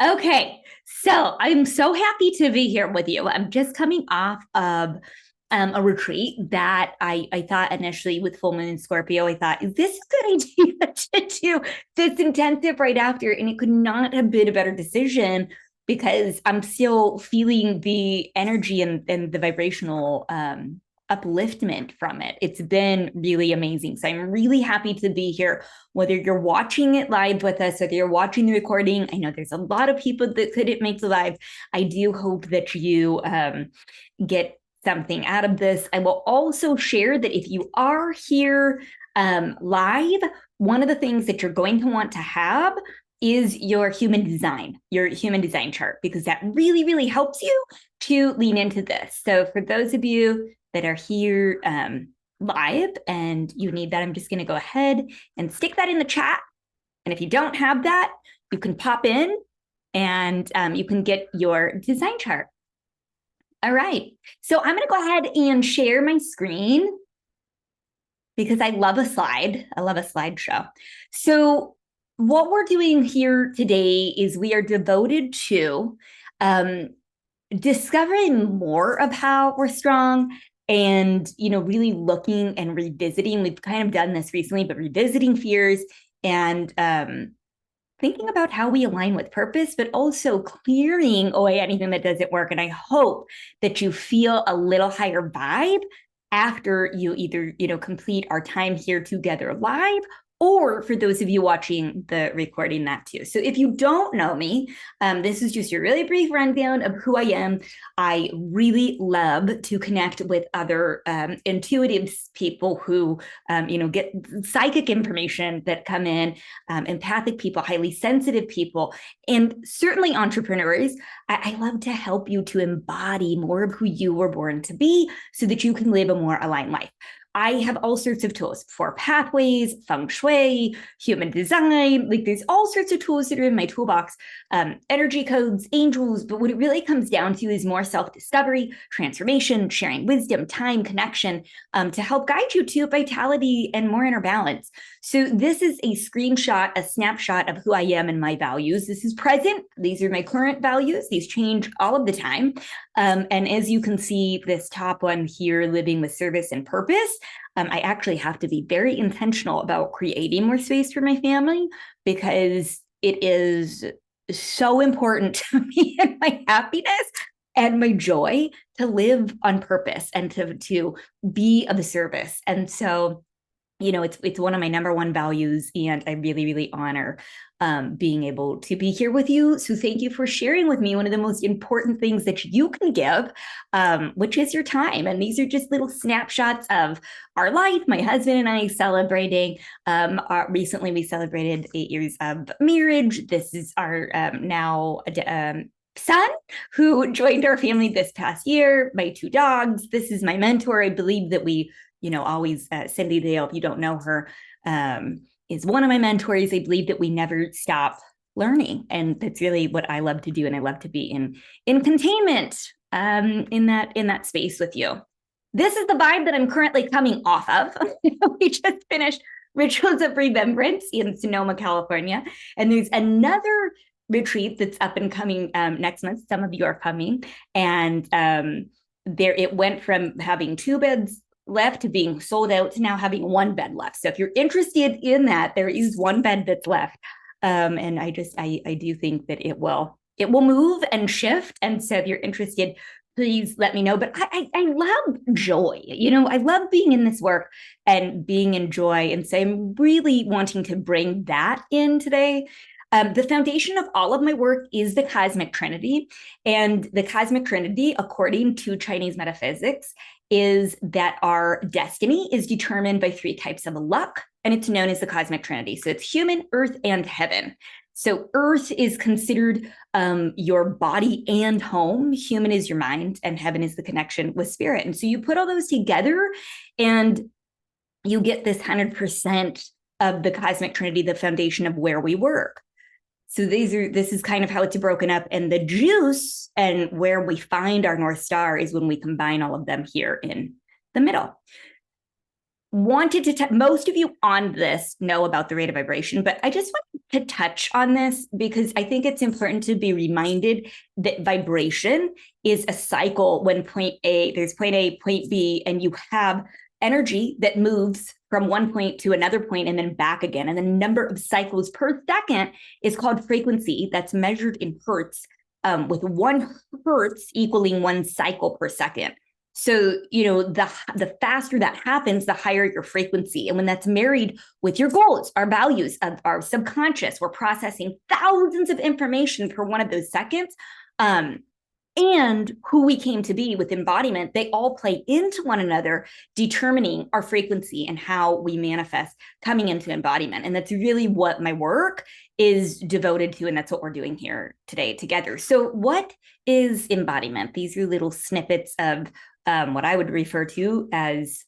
Okay, so I'm so happy to be here with you. I'm just coming off of a retreat that I thought initially with full moon in Scorpio, I thought, is this a good idea to do this intensive right after? And it could not have been a better decision because I'm still feeling the energy and the vibrational upliftment from it. It's been really amazing. So I'm really happy to be here, whether you're watching it live with us, whether you're watching the recording. I know there's a lot of people that couldn't make the live. I do hope that you get something out of this. I will also share that if you are here live, one of the things that you're going to want to have is your human design chart, because that really, really helps you to lean into this. So for those of you that are here live and you need that, I'm just going to go ahead and stick that in the chat. And if you don't have that, you can pop in and you can get your design chart. All right. So I'm going to go ahead and share my screen because I love a slide. I love a slideshow. So what we're doing here today is we are devoted to discovering more of how we're strong and, really looking and revisiting. We've kind of done this recently, but revisiting fears and thinking about how we align with purpose, but also clearing away anything that doesn't work. And I hope that you feel a little higher vibe after you either, complete our time here together live, or for those of you watching the recording, that too. So if you don't know me, this is just your really brief rundown of who I am. I really love to connect with other intuitive people who, get psychic information that come in, empathic people, highly sensitive people, and certainly entrepreneurs. I love to help you to embody more of who you were born to be so that you can live a more aligned life. I have all sorts of tools for pathways, feng shui, human design. Like there's all sorts of tools that are in my toolbox, energy codes, angels. But what it really comes down to is more self-discovery, transformation, sharing wisdom, time, connection, to help guide you to vitality and more inner balance. So this is a screenshot, a snapshot of who I am and my values. This is present. These are my current values. These change all of the time. And as you can see, this top one here, living with service and purpose, I actually have to be very intentional about creating more space for my family because it is so important to me and my happiness and my joy to live on purpose and to be of service. And so, it's one of my number one values, and I really, really honor being able to be here with you. So thank you for sharing with me one of the most important things that you can give, which is your time. And these are just little snapshots of our life. My husband and I celebrating. Recently, we celebrated 8 years of marriage. This is our now son who joined our family this past year, my two dogs. This is my mentor. I believe that we always Cindy Dale, if you don't know her, is one of my mentors. I believe that we never stop learning. And that's really what I love to do. And I love to be in containment in that space with you. This is the vibe that I'm currently coming off of. We just finished Rituals of Remembrance in Sonoma, California. And there's another retreat that's up and coming next month. Some of you are coming. And there it went from having 2 beds left to being sold out to now having 1 bed left. So if you're interested in that, there is 1 bed that's left. And I do think that it will move and shift. And so if you're interested, please let me know. But I love joy. I love being in this work and being in joy. And so I'm really wanting to bring that in today. The foundation of all of my work is the Cosmic Trinity. And the Cosmic Trinity, according to Chinese metaphysics, is that our destiny is determined by 3 types of luck, and it's known as the Cosmic Trinity. So it's human, earth, and heaven. So earth is considered your body and home. Human is your mind, and heaven is the connection with spirit. And so you put all those together and you get this 100% of the Cosmic Trinity, the foundation of where we work. So this is kind of how it's broken up. And the juice and where we find our North Star is when we combine all of them here in the middle. wanted to, most of you on this know about the rate of vibration, but I just wanted to touch on this because I think it's important to be reminded that vibration is a cycle. When there's point A, point B, and you have energy that moves from one point to another point and then back again. And the number of cycles per second is called frequency. That's measured in hertz, with 1 hertz equaling 1 cycle per second. So, the faster that happens, the higher your frequency. And when that's married with your goals, our values, of our subconscious, we're processing thousands of information per one of those seconds. And who we came to be with embodiment, they all play into one another, determining our frequency and how we manifest coming into embodiment. And that's really what my work is devoted to. And that's what we're doing here today together. So what is embodiment? These are little snippets of what I would refer to as,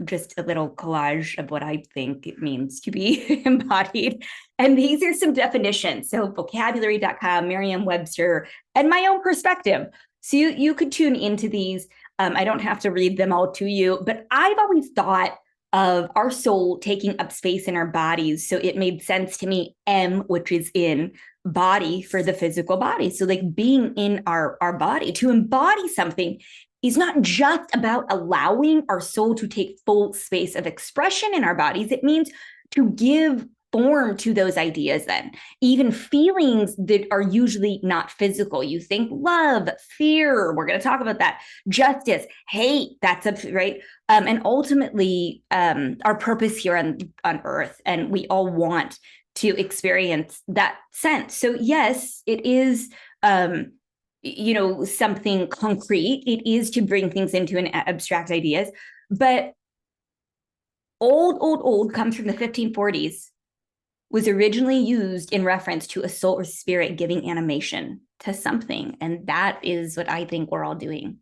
just a little collage of what I think it means to be embodied. And these are some definitions. So vocabulary.com, Merriam-Webster, and my own perspective. So you could tune into these. I don't have to read them all to you, but I've always thought of our soul taking up space in our bodies. So it made sense to me, M, which is in body, for the physical body. So like being in our body, to embody something is not just about allowing our soul to take full space of expression in our bodies. It means to give form to those ideas, then even feelings that are usually not physical. You think love, fear, we're going to talk about that, justice, hate, that's right. And ultimately our purpose here on earth. And we all want to experience that sense. So yes, it is something concrete. It is to bring things into an abstract ideas, but old comes from the 1540s, was originally used in reference to a soul or spirit giving animation to something. And that is what I think we're all doing.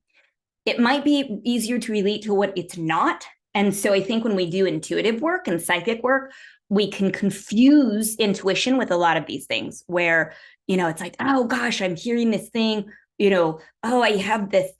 It might be easier to relate to what it's not. And so I think when we do intuitive work and psychic work, we can confuse intuition with a lot of these things where, it's like, oh gosh, I'm hearing this thing, oh, I have this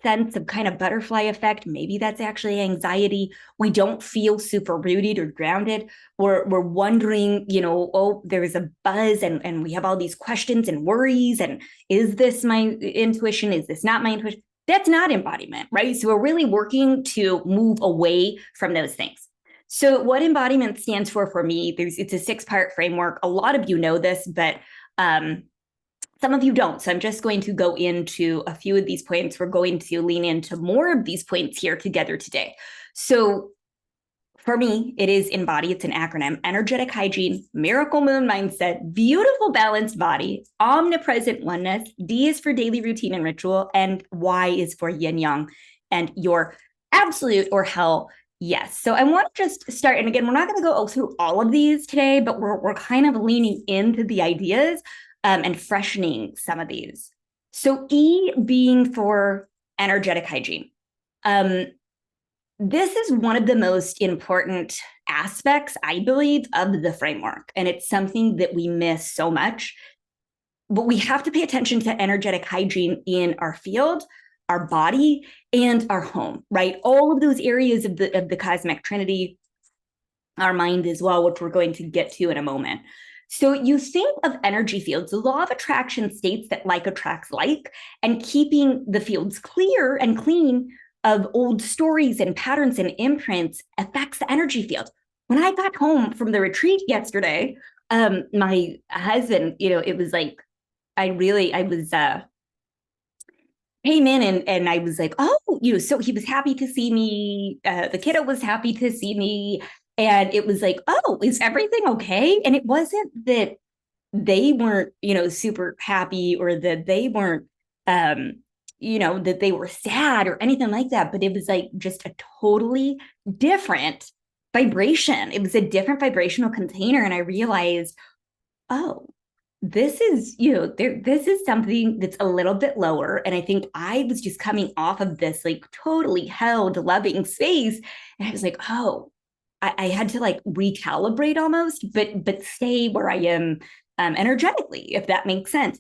sense of kind of butterfly effect. Maybe that's actually anxiety. We don't feel super rooted or grounded. We're wondering, oh, there's a buzz and we have all these questions and worries. And is this my intuition? Is this not my intuition? That's not embodiment, right? So we're really working to move away from those things. So what embodiment stands for me, it's a 6-part framework. A lot of you know this, but some of you don't. So I'm just going to go into a few of these points. We're going to lean into more of these points here together today. So for me, it is EMBODY. It's an acronym: energetic hygiene, miracle moon mindset, beautiful balanced body, omnipresent oneness. D is for daily routine and ritual, and Y is for yin yang and your absolute or hell yes. So I want to just start, and again, we're not going to go through all of these today, but we're kind of leaning into the ideas and freshening some of these. So E being for energetic hygiene. This is one of the most important aspects, I believe, of the framework. And it's something that we miss so much. But we have to pay attention to energetic hygiene in our field, our body, and our home, right? All of those areas of the cosmic trinity, our mind as well, which we're going to get to in a moment. So you think of energy fields. The law of attraction states that like attracts like, and keeping the fields clear and clean of old stories and patterns and imprints affects the energy field. When I got home from the retreat yesterday, my husband, it was like, came in and I was like, oh, so he was happy to see me. The kiddo was happy to see me. And it was like, oh, is everything okay? And it wasn't that they weren't, super happy, or that they weren't, that they were sad or anything like that. But it was like just a totally different vibration. It was a different vibrational container. And I realized, oh, this is, this is something that's a little bit lower. And I think I was just coming off of this like totally held, loving space. And I was like, oh, I had to like recalibrate almost, but stay where I am energetically, if that makes sense.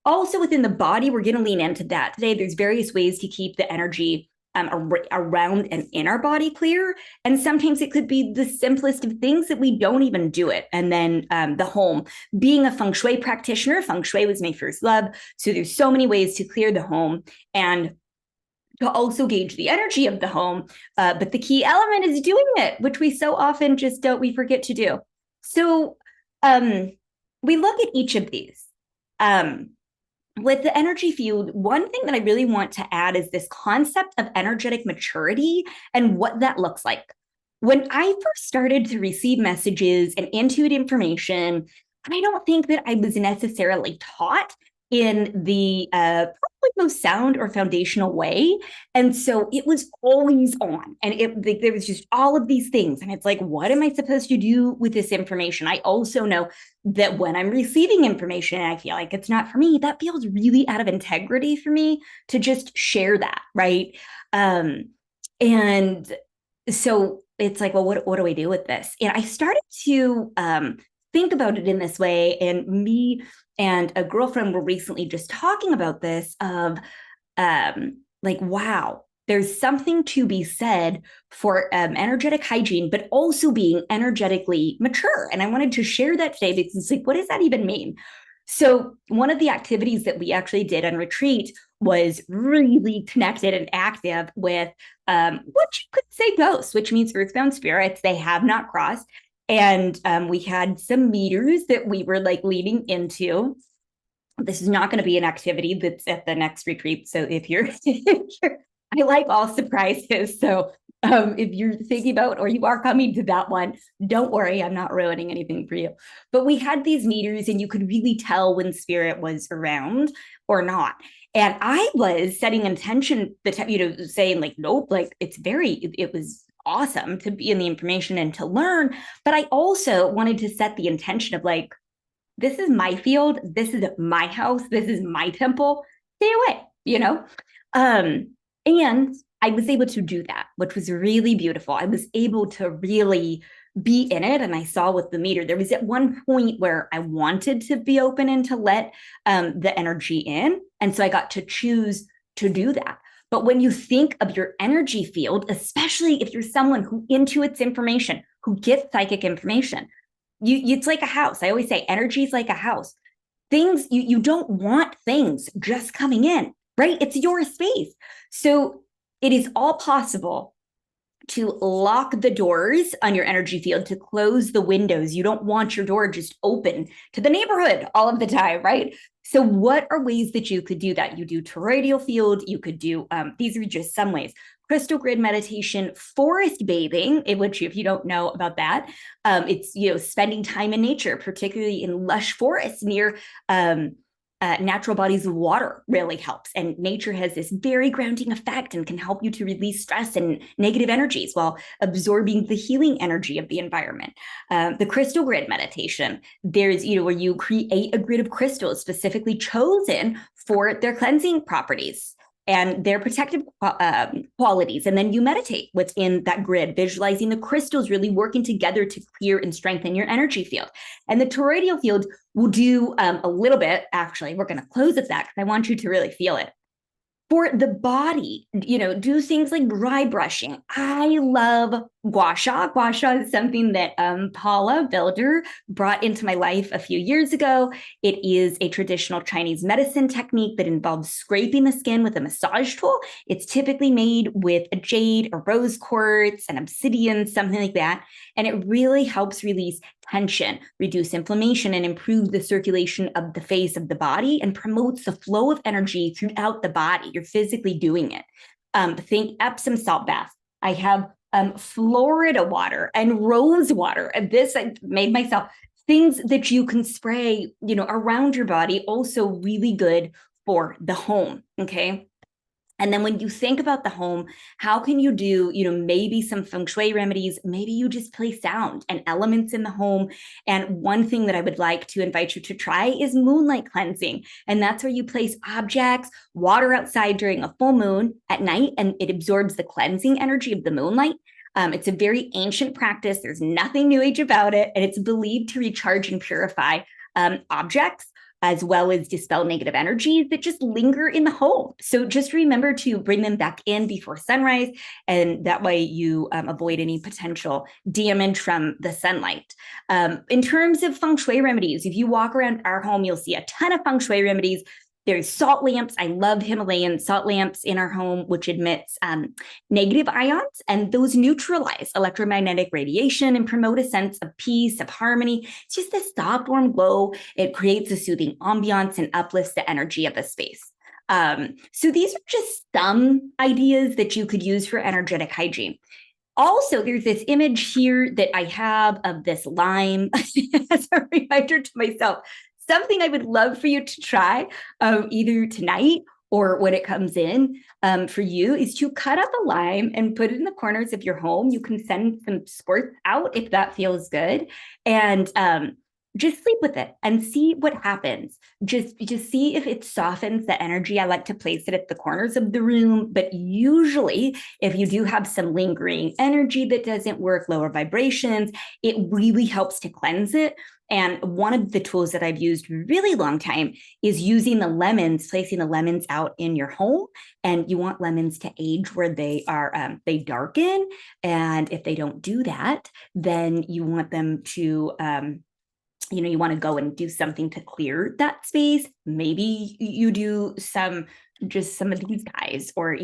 Also within the body, we're going to lean into that today. There's various ways to keep the energy around and in our body clear. And sometimes it could be the simplest of things that we don't even do it. And then the home, being a feng shui practitioner, feng shui was my first love. So there's so many ways to clear the home and to also gauge the energy of the home. But the key element is doing it, which we so often just we forget to do. So we look at each of these. With the energy field, one thing that I really want to add is this concept of energetic maturity and what that looks like. When I first started to receive messages and intuit information, I don't think that I was necessarily taught in the probably most sound or foundational way. And so it was always on. And there was just all of these things. And it's like, what am I supposed to do with this information? I also know that when I'm receiving information and I feel like it's not for me, that feels really out of integrity for me to just share that, right? And so it's like, well, what do I do with this? And I started to think about it in this way. And me and a girlfriend were recently just talking about this of like, wow, there's something to be said for energetic hygiene, but also being energetically mature. And I wanted to share that today because it's like, what does that even mean? So one of the activities that we actually did on retreat was really connected and active with what you could say ghosts, which means earthbound spirits. They have not crossed. And we had some meters that we were like leading into. This is not going to be an activity that's at the next retreat. So if you're, I like all surprises. So if you're thinking about or you are coming to that one, don't worry, I'm not ruining anything for you. But we had these meters and you could really tell when spirit was around or not. And I was setting intention, saying like, nope, like it was awesome to be in the information and to learn. But I also wanted to set the intention of like, this is my field, this is my house, this is my temple, stay away, and I was able to do that, which was really beautiful. I was able to really be in it. And I saw with the meter, there was at one point where I wanted to be open and to let the energy in. And so I got to choose to do that. But when you think of your energy field, especially if you're someone who intuits information, who gets psychic information, it's like a house. I always say energy is like a house. Things, you don't want things just coming in, right? It's your space. So it is all possible to lock the doors on your energy field, to close the windows. You don't want your door just open to the neighborhood all of the time, right? So what are ways that you could do that? You do toroidal field, you could do, these are just some ways. Crystal grid meditation, forest bathing, in which if you don't know about that, it's, spending time in nature, particularly in lush forests near natural bodies of water really helps. And nature has this very grounding effect and can help you to release stress and negative energies while absorbing the healing energy of the environment. The crystal grid meditation, there's, where you create a grid of crystals specifically chosen for their cleansing properties and their protective qualities. And then you meditate within that grid, visualizing the crystals really working together to clear and strengthen your energy field. And the toroidal field will do a little bit. Actually, we're going to close with that because I want you to really feel it. For the body, do things like dry brushing. I love gua sha. Gua sha is something that Paula Builder brought into my life a few years ago. It is a traditional Chinese medicine technique that involves scraping the skin with a massage tool. It's typically made with a jade, a rose quartz, an obsidian, something like that. And it really helps release tension, reduce inflammation, and improve the circulation of the face of the body and promotes the flow of energy throughout the body. You're physically doing it. Think Epsom salt bath. I have Florida water and rose water. And this I made myself. Things that you can spray, around your body, also really good for the home. Okay. And then when you think about the home, how can you do, maybe some feng shui remedies? Maybe you just play sound and elements in the home. And one thing that I would like to invite you to try is moonlight cleansing. And that's where you place objects, water outside during a full moon at night, and it absorbs the cleansing energy of the moonlight. It's a very ancient practice. There's nothing new age about it. And it's believed to recharge and purify objects. as well as dispel negative energies that just linger in the home. So just remember to bring them back in before sunrise, and that way you avoid any potential damage from the sunlight. In terms of feng shui remedies, if you walk around our home, you'll see a ton of feng shui remedies. There's salt lamps. I love Himalayan salt lamps in our home, which emits negative ions, and those neutralize electromagnetic radiation and promote a sense of peace, of harmony. It's just this soft, warm glow. It creates a soothing ambiance and uplifts the energy of the space. So these are just some ideas that you could use for energetic hygiene. Also, there's this image here that I have of this lime as a reminder to myself. Something I would love for you to try either tonight or when it comes in for you is to cut up a lime and put it in the corners of your home. You can send some squirts out if that feels good. And just sleep with it and see what happens. Just see if it softens the energy. I like to place it at the corners of the room, but usually if you do have some lingering energy that doesn't work, lower vibrations, it really helps to cleanse it. And one of the tools that I've used a really long time is using the lemons, placing the lemons out in your home. And you want lemons to age where they are, they darken. And if they don't do that, then you want them to, you want to go and do something to clear that space. Maybe you do some of these guys, or,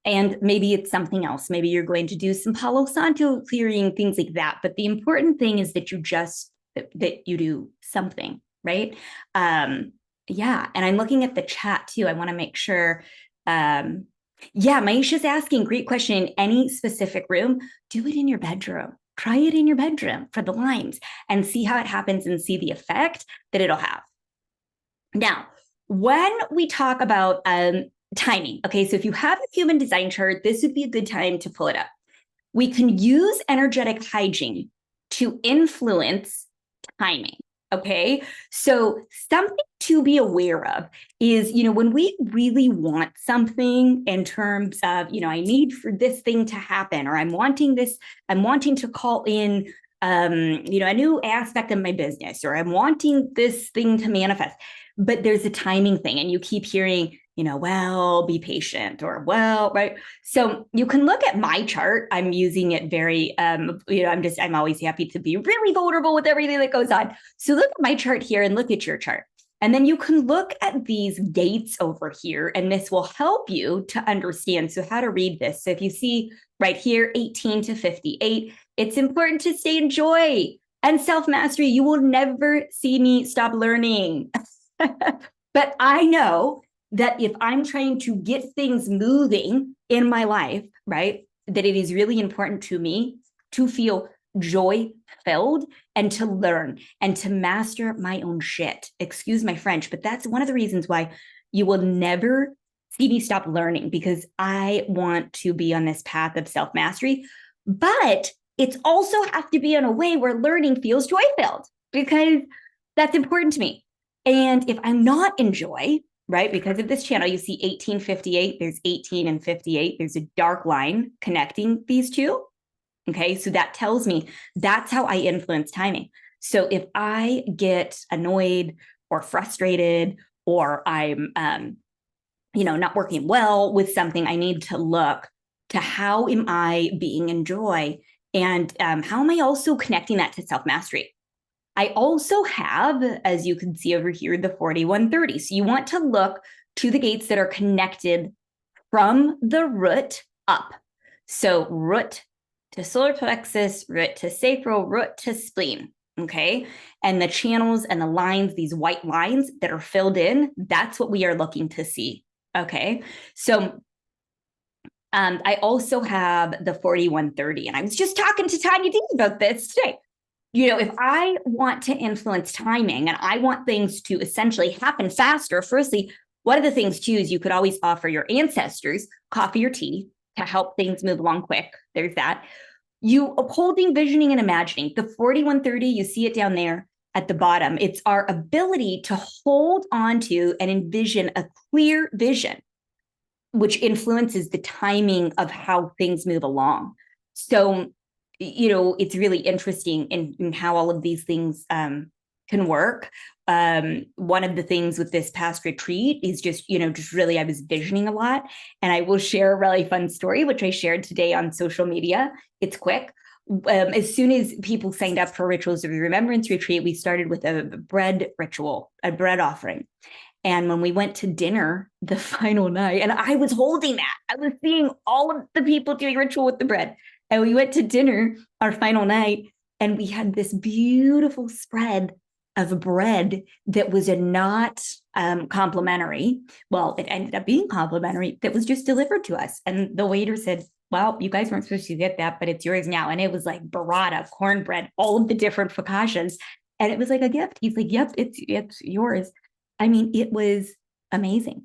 and maybe it's something else. Maybe you're going to do some Palo Santo clearing, things like that. But the important thing is that you do something, right? Yeah. And I'm looking at the chat too. I want to make sure. Yeah, Maisha's asking, great question. Any specific room? Do it in your bedroom. Try it in your bedroom for the limes and see how it happens and see the effect that it'll have. Now, when we talk about timing, okay, so if you have a human design chart, this would be a good time to pull it up. We can use energetic hygiene to influence timing. Okay, so something to be aware of is, when we really want something in terms of, I need for this thing to happen, or I'm wanting to call in, a new aspect of my business, or I'm wanting this thing to manifest, but there's a timing thing, and you keep hearing, well, be patient, or well, right? So you can look at my chart. I'm using it very, I'm always happy to be really vulnerable with everything that goes on. So look at my chart here and look at your chart. And then you can look at these dates over here, and this will help you to understand. So how to read this. So if you see right here, 18 to 58, it's important to stay in joy and self-mastery. You will never see me stop learning. But I know that if I'm trying to get things moving in my life, right, that it is really important to me to feel joy-filled and to learn and to master my own shit. Excuse my French, but that's one of the reasons why you will never see me stop learning, because I want to be on this path of self-mastery. But it's also have to be in a way where learning feels joy-filled, because that's important to me. And if I'm not in joy, right, because of this channel, you see 1858, there's 18 and 58. There's a dark line connecting these two. Okay, so that tells me that's how I influence timing. So if I get annoyed or frustrated, or I'm, not working well with something, I need to look to how am I being in joy, and how am I also connecting that to self-mastery. I also have, as you can see over here, the 4130. So you want to look to the gates that are connected from the root up. So root to solar plexus, root to sacral, root to spleen. Okay. And the channels and the lines, these white lines that are filled in, that's what we are looking to see. Okay. So I also have the 4130. And I was just talking to Tanya D about this today. If I want to influence timing and I want things to essentially happen faster, firstly, one of the things too is you could always offer your ancestors coffee or tea to help things move along quick. There's that. You holding, visioning, and imagining. The 4130, you see it down there at the bottom. It's our ability to hold on to and envision a clear vision, which influences the timing of how things move along. So it's really interesting in how all of these things can work. One of the things with this past retreat is just really, I was visioning a lot. And I will share a really fun story, which I shared today on social media. It's quick. As soon as people signed up for Rituals of the Remembrance retreat, we started with a bread ritual, a bread offering. And when we went to dinner the final night, and I was holding that, I was seeing all of the people doing ritual with the bread. And we went to dinner our final night, and we had this beautiful spread of bread that was not complimentary. Well, it ended up being complimentary, that was just delivered to us. And the waiter said, well, you guys weren't supposed to get that, but it's yours now. And it was like burrata, cornbread, all of the different focaccias. And it was like a gift. He's like, yep, it's yours. I mean, it was amazing.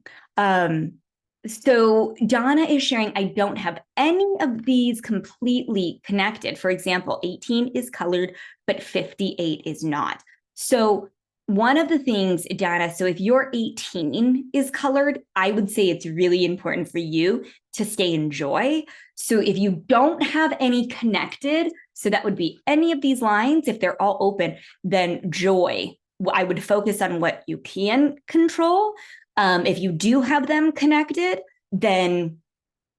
So Donna is sharing, I don't have any of these completely connected. For example, 18 is colored, but 58 is not. So one of the things, Donna, so if your 18 is colored, I would say it's really important for you to stay in joy. So if you don't have any connected, so that would be any of these lines, if they're all open, then joy. I would focus on what you can control. If you do have them connected, then,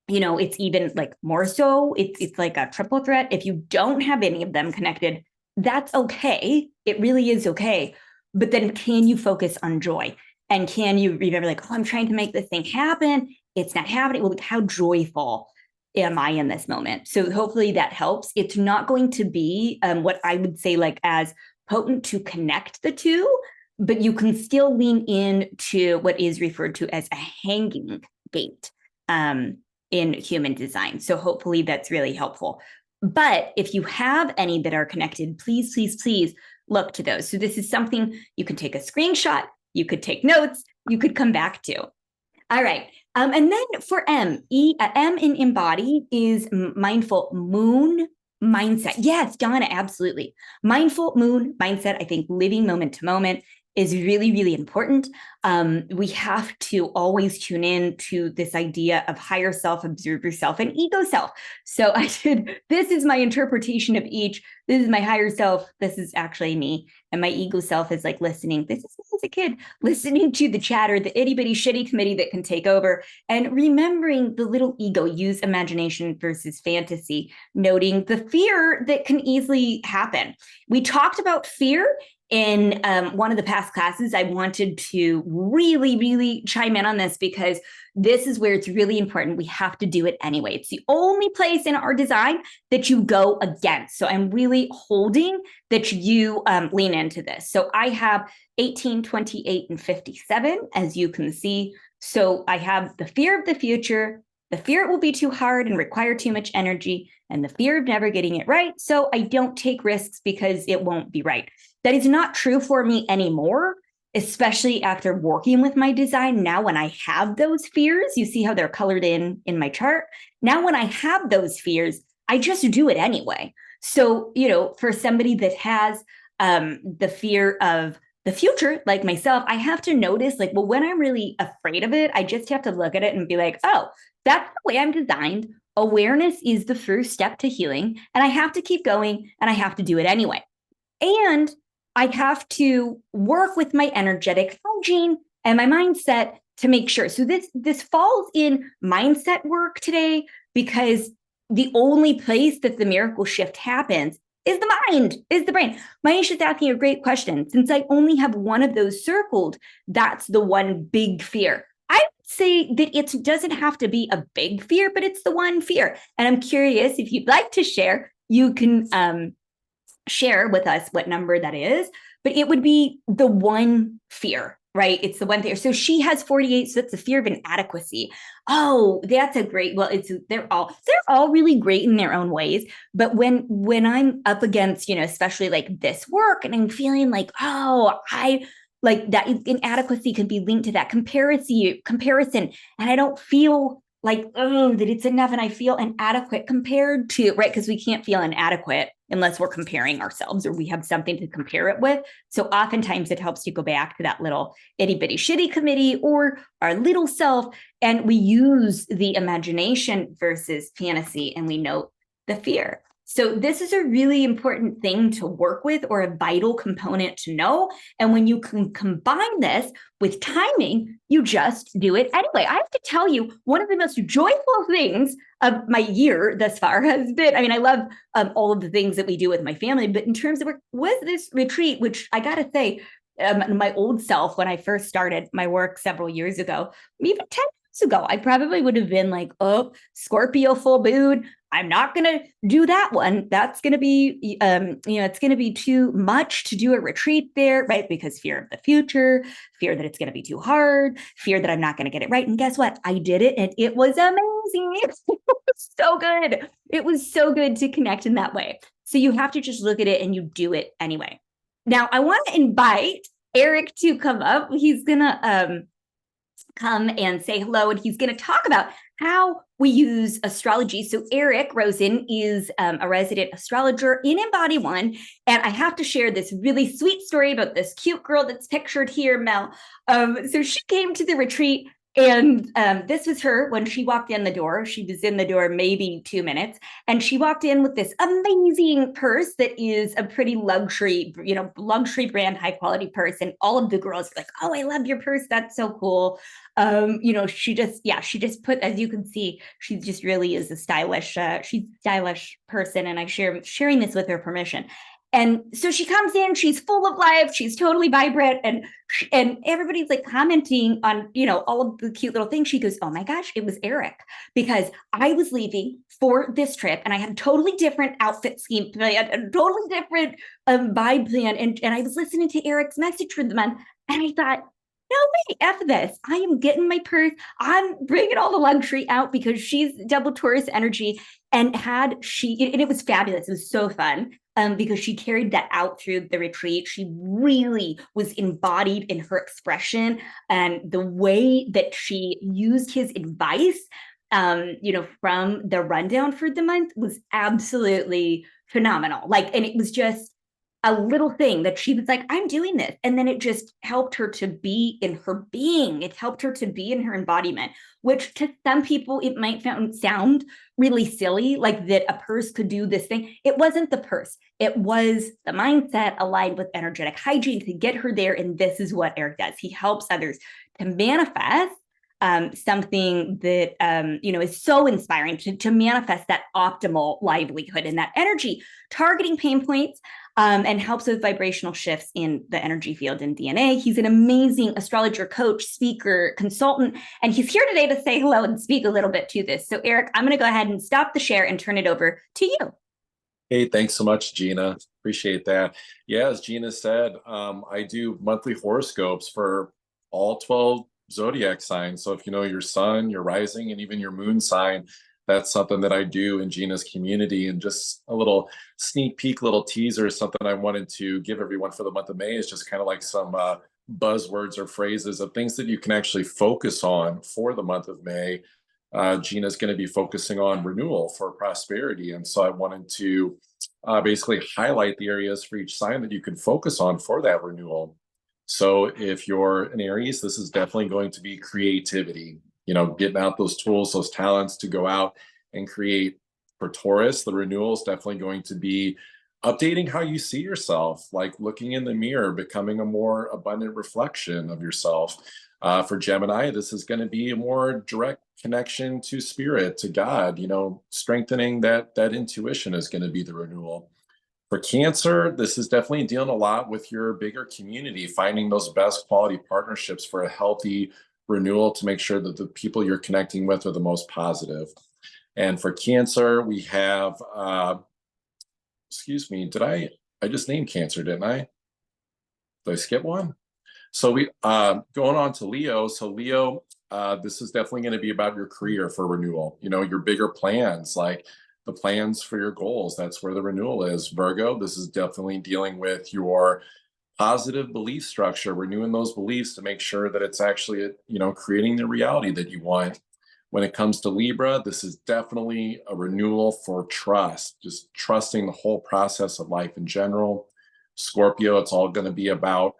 it's even like more so, it's like a triple threat. If you don't have any of them connected, that's okay. It really is okay. But then can you focus on joy? And can you remember like, oh, I'm trying to make this thing happen. It's not happening. Well, how joyful am I in this moment? So hopefully that helps. It's not going to be what I would say like as potent to connect the two, but you can still lean into what is referred to as a hanging gate in human design. So hopefully that's really helpful. But if you have any that are connected, please, please, please look to those. So this is something you can take a screenshot, you could take notes, you could come back to. All right. And then for M in embody is mindful moon mindset. Yes, Donna, absolutely. Mindful moon mindset. I think living moment to moment is really, really important. We have to always tune in to this idea of higher self, observer self, and ego self. So this is my interpretation of each. This is my higher self. This is actually me. And my ego self is like listening. This is me as a kid, listening to the chatter, the itty bitty shitty committee that can take over, and remembering the little ego, use imagination versus fantasy, noting the fear that can easily happen. We talked about fear in one of the past classes. I wanted to really, really chime in on this because this is where it's really important. We have to do it anyway. It's the only place in our design that you go against. So I'm really holding that you lean into this. So I have 18, 28, and 57, as you can see. So I have the fear of the future, the fear it will be too hard and require too much energy, and the fear of never getting it right. So I don't take risks because it won't be right. That is not true for me anymore, especially after working with my design. Now, when I have those fears, you see how they're colored in my chart. Now, when I have those fears, I just do it anyway. So, for somebody that has the fear of the future, like myself, I have to notice like, well, when I'm really afraid of it, I just have to look at it and be like, oh, that's the way I'm designed. Awareness is the first step to healing. And I have to keep going and I have to do it anyway. And I have to work with my energetic hygiene and my mindset to make sure. So this falls in mindset work today because the only place that the miracle shift happens is the mind, is the brain. Manisha's asking a great question. Since I only have one of those circled, that's the one big fear. I would say that it doesn't have to be a big fear, but it's the one fear. And I'm curious if you'd like to share, you can share with us what number that is, but it would be the one fear, right? It's the one fear. So she has 48, so that's the fear of inadequacy. Oh, that's a great, well, they're all really great in their own ways. But when I'm up against, especially like this work and I'm feeling like, oh, I like that inadequacy can be linked to that comparison. And I don't feel like, oh, that it's enough and I feel inadequate compared to, right? Because we can't feel inadequate unless we're comparing ourselves or we have something to compare it with. So oftentimes it helps to go back to that little itty bitty shitty committee or our little self. And we use the imagination versus fantasy and we note the fear. So this is a really important thing to work with, or a vital component to know. And when you can combine this with timing, you just do it anyway. I have to tell you, one of the most joyful things of my year thus far has been, I mean, I love all of the things that we do with my family, but in terms of work, was this retreat, which I got to say, my old self, when I first started my work several years ago, even 10 years ago, I probably would have been like, oh, Scorpio full moon, I'm not going to do that one. That's going to be, it's going to be too much to do a retreat there, right? Because fear of the future, fear that it's going to be too hard, fear that I'm not going to get it right. And guess what? I did it, and it was amazing. It was so good. It was so good to connect in that way. So you have to just look at it and you do it anyway. Now, I want to invite Eric to come up. He's going to come and say hello, and he's going to talk about how we use astrology. So Eric Rosen is a resident astrologer in EMBODY One, and I have to share this really sweet story about this cute girl that's pictured here, Mel. So she came to the retreat, and this was her when she walked in the door. She was in the door maybe 2 minutes, and she walked in with this amazing purse that is a pretty luxury, luxury brand, high quality purse. And all of the girls were like, "Oh, I love your purse. That's so cool." She just put, as you can see, she just really is a stylish, she's a stylish person. And I sharing this with her permission. And so she comes in, she's full of life, she's totally vibrant, and everybody's like commenting on, all of the cute little things. She goes, "Oh my gosh, it was Eric, because I was leaving for this trip and I had a totally different outfit scheme plan, a totally different vibe plan. And I was listening to Eric's message for the month, and I thought, no way, F this. I am getting my purse. I'm bringing all the luxury out, because she's double Taurus energy." And it was fabulous. It was so fun. Because she carried that out through the retreat. She really was embodied in her expression, and the way that she used his advice, from the rundown for the month was absolutely phenomenal. And it was just a little thing that she was like, "I'm doing this." And then it just helped her to be in her being. It helped her to be in her embodiment, which to some people, it might sound really silly, like that a purse could do this thing. It wasn't the purse. It was the mindset aligned with energetic hygiene to get her there. And this is what Eric does. He helps others to manifest something that, is so inspiring, to manifest that optimal livelihood and that energy, targeting pain points, and helps with vibrational shifts in the energy field and DNA. He's an amazing astrologer, coach, speaker, consultant, and he's here today to say hello and speak a little bit to this. So Eric, I'm going to go ahead and stop the share and turn it over to you. Hey, thanks so much, Gina. Appreciate that. Yeah, as Gina said, I do monthly horoscopes for all 12 zodiac signs. So if you know your sun, your rising, and even your moon sign, that's something that I do in Gina's community. And just a little sneak peek, little teaser, something I wanted to give everyone for the month of May is just kind of like some buzzwords or phrases of things that you can actually focus on for the month of May. Gina's going to be focusing on renewal for prosperity. And so I wanted to basically highlight the areas for each sign that you can focus on for that renewal. So if you're an Aries, this is definitely going to be creativity, getting out those tools, those talents to go out and create. For Taurus, the renewal is definitely going to be updating how you see yourself, like looking in the mirror, becoming a more abundant reflection of yourself. For Gemini, this is going to be a more direct connection to spirit, to God, strengthening that intuition is going to be the renewal. For Cancer, this is definitely dealing a lot with your bigger community, finding those best quality partnerships for a healthy renewal to make sure that the people you're connecting with are the most positive. And for Cancer, we have, excuse me, I just named Cancer, didn't I? Did I skip one? So we going on to Leo. So Leo, this is definitely going to be about your career for renewal. Your bigger plans, like the plans for your goals. That's where the renewal is. Virgo, this is definitely dealing with your positive belief structure, renewing those beliefs to make sure that it's actually, creating the reality that you want. When it comes to Libra, this is definitely a renewal for trust, just trusting the whole process of life in general. Scorpio, it's all going to be about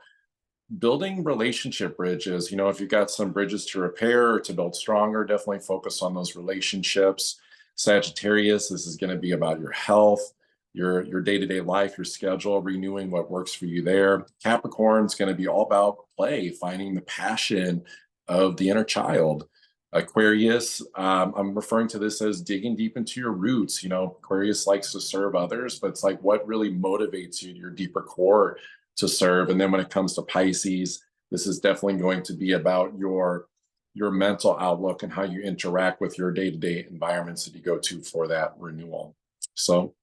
building relationship bridges. If you've got some bridges to repair or to build stronger, definitely focus on those relationships. Sagittarius, this is going to be about your health. your day-to-day life, your schedule, renewing what works for you there. Capricorn's going to be all about play, finding the passion of the inner child. Aquarius, I'm referring to this as digging deep into your roots. You know, Aquarius likes to serve others, but it's like what really motivates you, your deeper core to serve. And then when it comes to Pisces, this is definitely going to be about your mental outlook and how you interact with your day-to-day environments that you go to for that renewal. So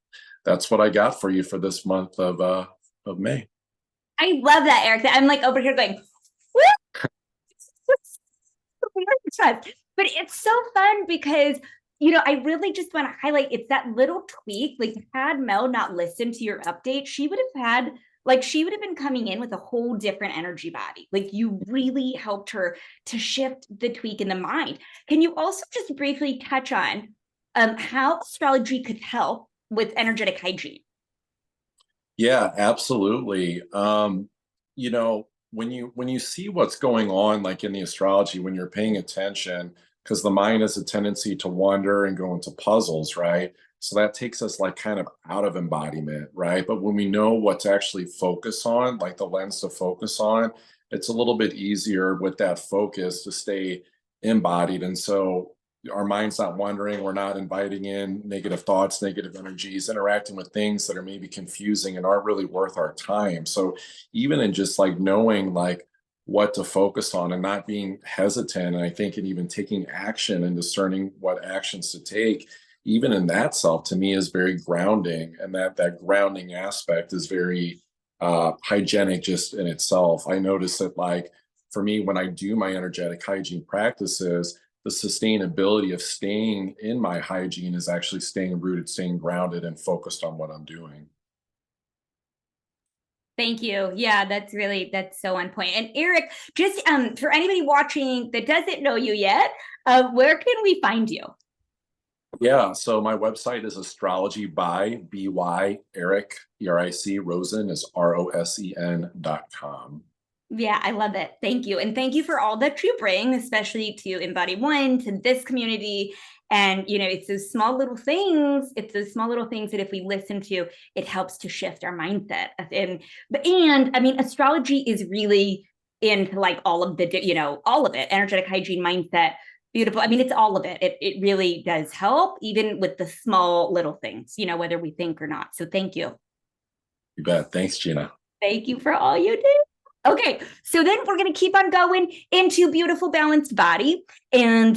that's what I got for you for this month of May. I love that, Eric. I'm like over here going, but it's so fun because I really just want to highlight it's that little tweak. Like, had Mel not listened to your update, she would have been coming in with a whole different energy body. Like, you really helped her to shift the tweak in the mind. Can you also just briefly touch on how astrology could help with energetic hygiene? Yeah, absolutely. When you see what's going on, like in the astrology, when you're paying attention, because the mind has a tendency to wander and go into puzzles, right? So that takes us like kind of out of embodiment, right? But when we know what to actually focus on, like the lens to focus on, it's a little bit easier with that focus to stay embodied. And so our mind's not wandering, we're not inviting in negative thoughts, negative energies, interacting with things that are maybe confusing and aren't really worth our time. So even in just like knowing like what to focus on and not being hesitant, and I think and even taking action and discerning what actions to take, even in that self, to me, is very grounding. And that grounding aspect is very hygienic just in itself. I notice that, like, for me, when I do my energetic hygiene practices, the sustainability of staying in my hygiene is actually staying rooted, staying grounded, and focused on what I'm doing. Thank you. Yeah, that's so on point. And Eric, just for anybody watching that doesn't know you yet, where can we find you? Yeah, so my website is astrology by by Eric, Eric Rosen is ROSEN.com. Yeah, I love it. Thank you. And thank you for all that you bring, especially to Embody One, to this community. And, it's those small little things. It's those small little things that if we listen to, it helps to shift our mindset. And I mean, astrology is really into like all of all of it, energetic hygiene, mindset, beautiful. I mean, it's all of it. It really does help, even with the small little things, whether we think or not. So thank you. You bet. Thanks, Gina. Thank you for all you do. Okay, so then we're going to keep on going into beautiful balanced body. And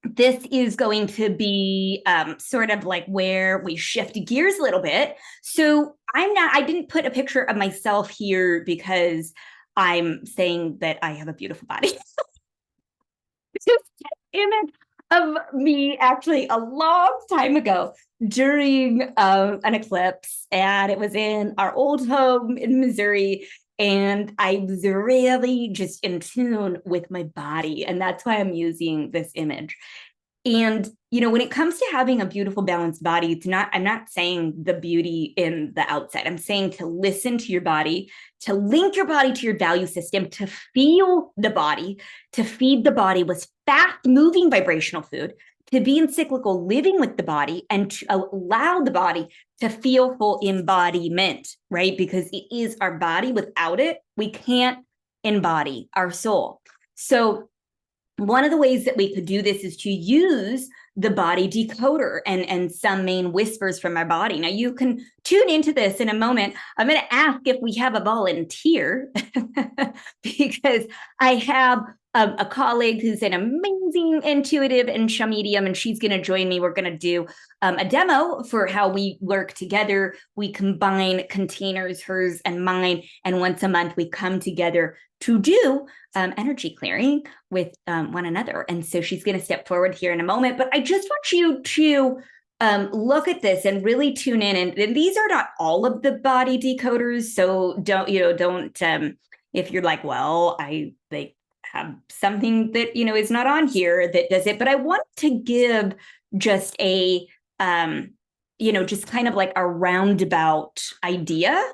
this is going to be sort of like where we shift gears a little bit. So I didn't put a picture of myself here because I'm saying that I have a beautiful body. Just an image of me actually a long time ago during an eclipse, and it was in our old home in Missouri. And I was really just in tune with my body. And that's why I'm using this image. And, when it comes to having a beautiful, balanced body, I'm not saying the beauty in the outside. I'm saying to listen to your body, to link your body to your value system, to feel the body, to feed the body with fast moving vibrational food, to be in cyclical living with the body, and to allow the body to feel full embodiment, right? Because it is our body. Without it, we can't embody our soul. So one of the ways that we could do this is to use the body decoder and some main whispers from our body. Now, you can tune into this in a moment. I'm going to ask if we have a volunteer because I have a colleague who's an amazing intuitive and show medium, and she's going to join me. We're going to do a demo for how we work together. We combine containers, hers and mine, and once a month we come together to do energy clearing with one another. And so she's going to step forward here in a moment. But I just want you to look at this and really tune in. And these are not all of the body decoders. So don't, if you're like, well, I have something that, is not on here that does it. But I want to give just a, just kind of like a roundabout idea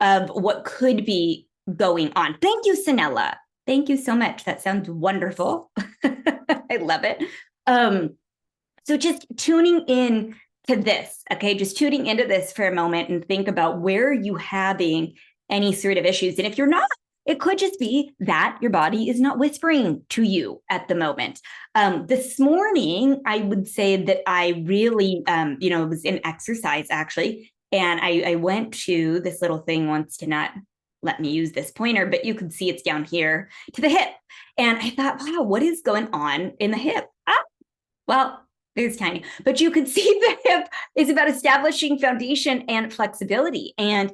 of what could be going on. Thank you, Sanella. Thank you so much. That sounds wonderful. I love it. So just tuning in to this, okay? Just tuning into this for a moment and think about where are you having any sort of issues. And if you're not, it could just be that your body is not whispering to you at the moment. This morning, I would say that I really, was in exercise actually. And I went to this little thing once to not let me use this pointer, but you can see it's down here to the hip. And I thought, wow, what is going on in the hip? Well, it's tiny, but you can see the hip is about establishing foundation and flexibility. And,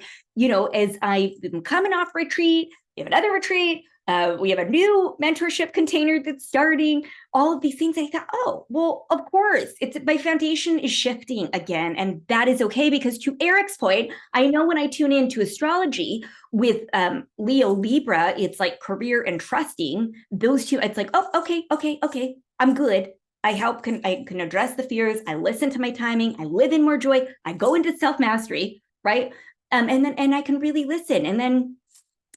as I've been coming off retreat, we have another retreat, we have a new mentorship container that's starting, all of these things. I thought, oh, well, of course, my foundation is shifting again. And that is okay, because to Eric's point, I know when I tune into astrology with Leo Libra, it's like career and trusting. Those two, it's like, oh, okay, I'm good. I can address the fears. I listen to my timing. I live in more joy. I go into self-mastery, right? And I can really listen. And then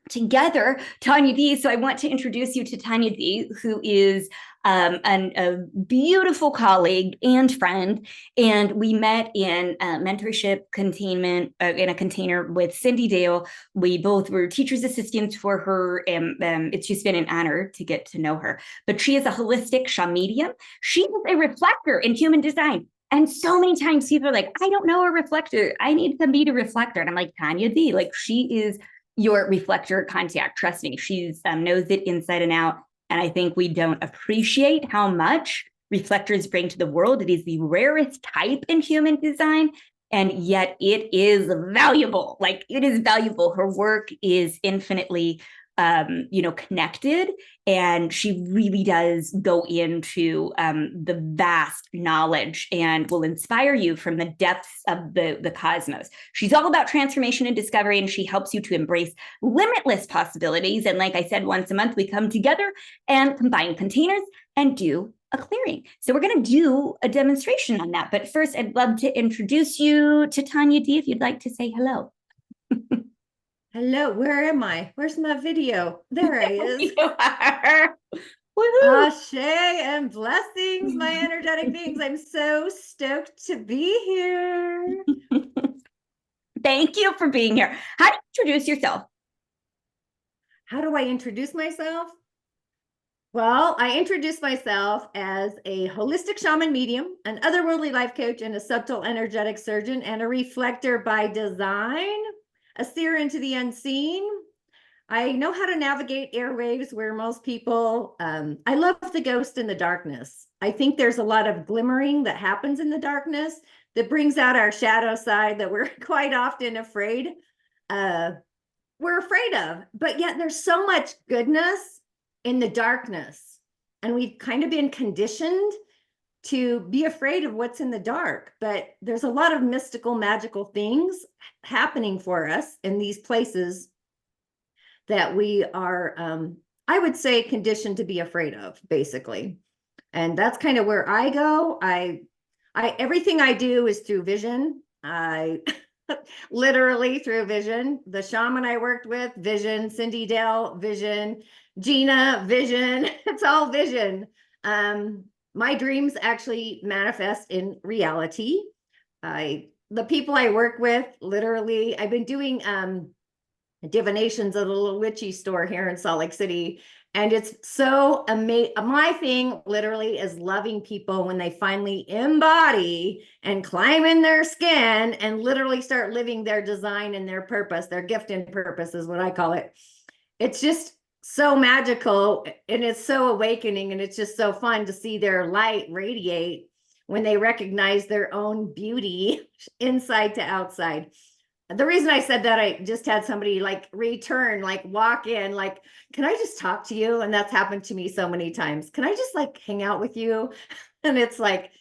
together, Tanya D. So I want to introduce you to Tanya D., who is a beautiful colleague and friend. And we met in mentorship containment in a container with Cindy Dale. We both were teacher's assistants for her. And it's just been an honor to get to know her. But she is a holistic Shaw medium. She is a reflector in human design. And so many times people are like, I don't know a reflector. I need to meet a reflector. And I'm like, Tanya D., like, she is your reflector contact. Trust me, she's knows it inside and out. And I think we don't appreciate how much reflectors bring to the world. It is the rarest type in human design, and yet it is valuable. Like, it is valuable. Her work is infinitely connected, and she really does go into the vast knowledge and will inspire you from the depths of the cosmos. She's all about transformation and discovery, and she helps you to embrace limitless possibilities. And like I said, once a month we come together and combine containers and do a clearing. So we're going to do a demonstration on that. But first, I'd love to introduce you to Tanya D., if you'd like to say hello. Hello, where am I? Where's my video? There I is. You are. Woohoo! Ashe and blessings, my energetic beings. I'm so stoked to be here. Thank you for being here. How do you introduce yourself? How do I introduce myself? Well, I introduce myself as a holistic shaman medium, an otherworldly life coach, and a subtle energetic surgeon, and a reflector by design, a seer into the unseen. I know how to navigate airwaves where most people, I love the ghost in the darkness. I think there's a lot of glimmering that happens in the darkness that brings out our shadow side that we're quite often afraid. We're afraid of, but yet there's so much goodness in the darkness. And we've kind of been conditioned to be afraid of what's in the dark, but there's a lot of mystical, magical things happening for us in these places that we are, I would say, conditioned to be afraid of, basically. And that's kind of where I go. Everything I do is through vision. I literally through vision. The shaman I worked with, vision. Cindy Dale, vision. Gina, vision. It's all vision. My dreams actually manifest in reality. The people I work with, literally, I've been doing divinations at a little witchy store here in Salt Lake City. And it's so amazing. My thing literally is loving people when they finally embody and climb in their skin and literally start living their design and their purpose, their gift and purpose is what I call it. It's just so magical, and it's so awakening, and it's just so fun to see their light radiate when they recognize their own beauty inside to outside. The reason I said that, I just had somebody like return, like walk in, like, can I just talk to you? And that's happened to me so many times. Can I just like hang out with you? And it's like,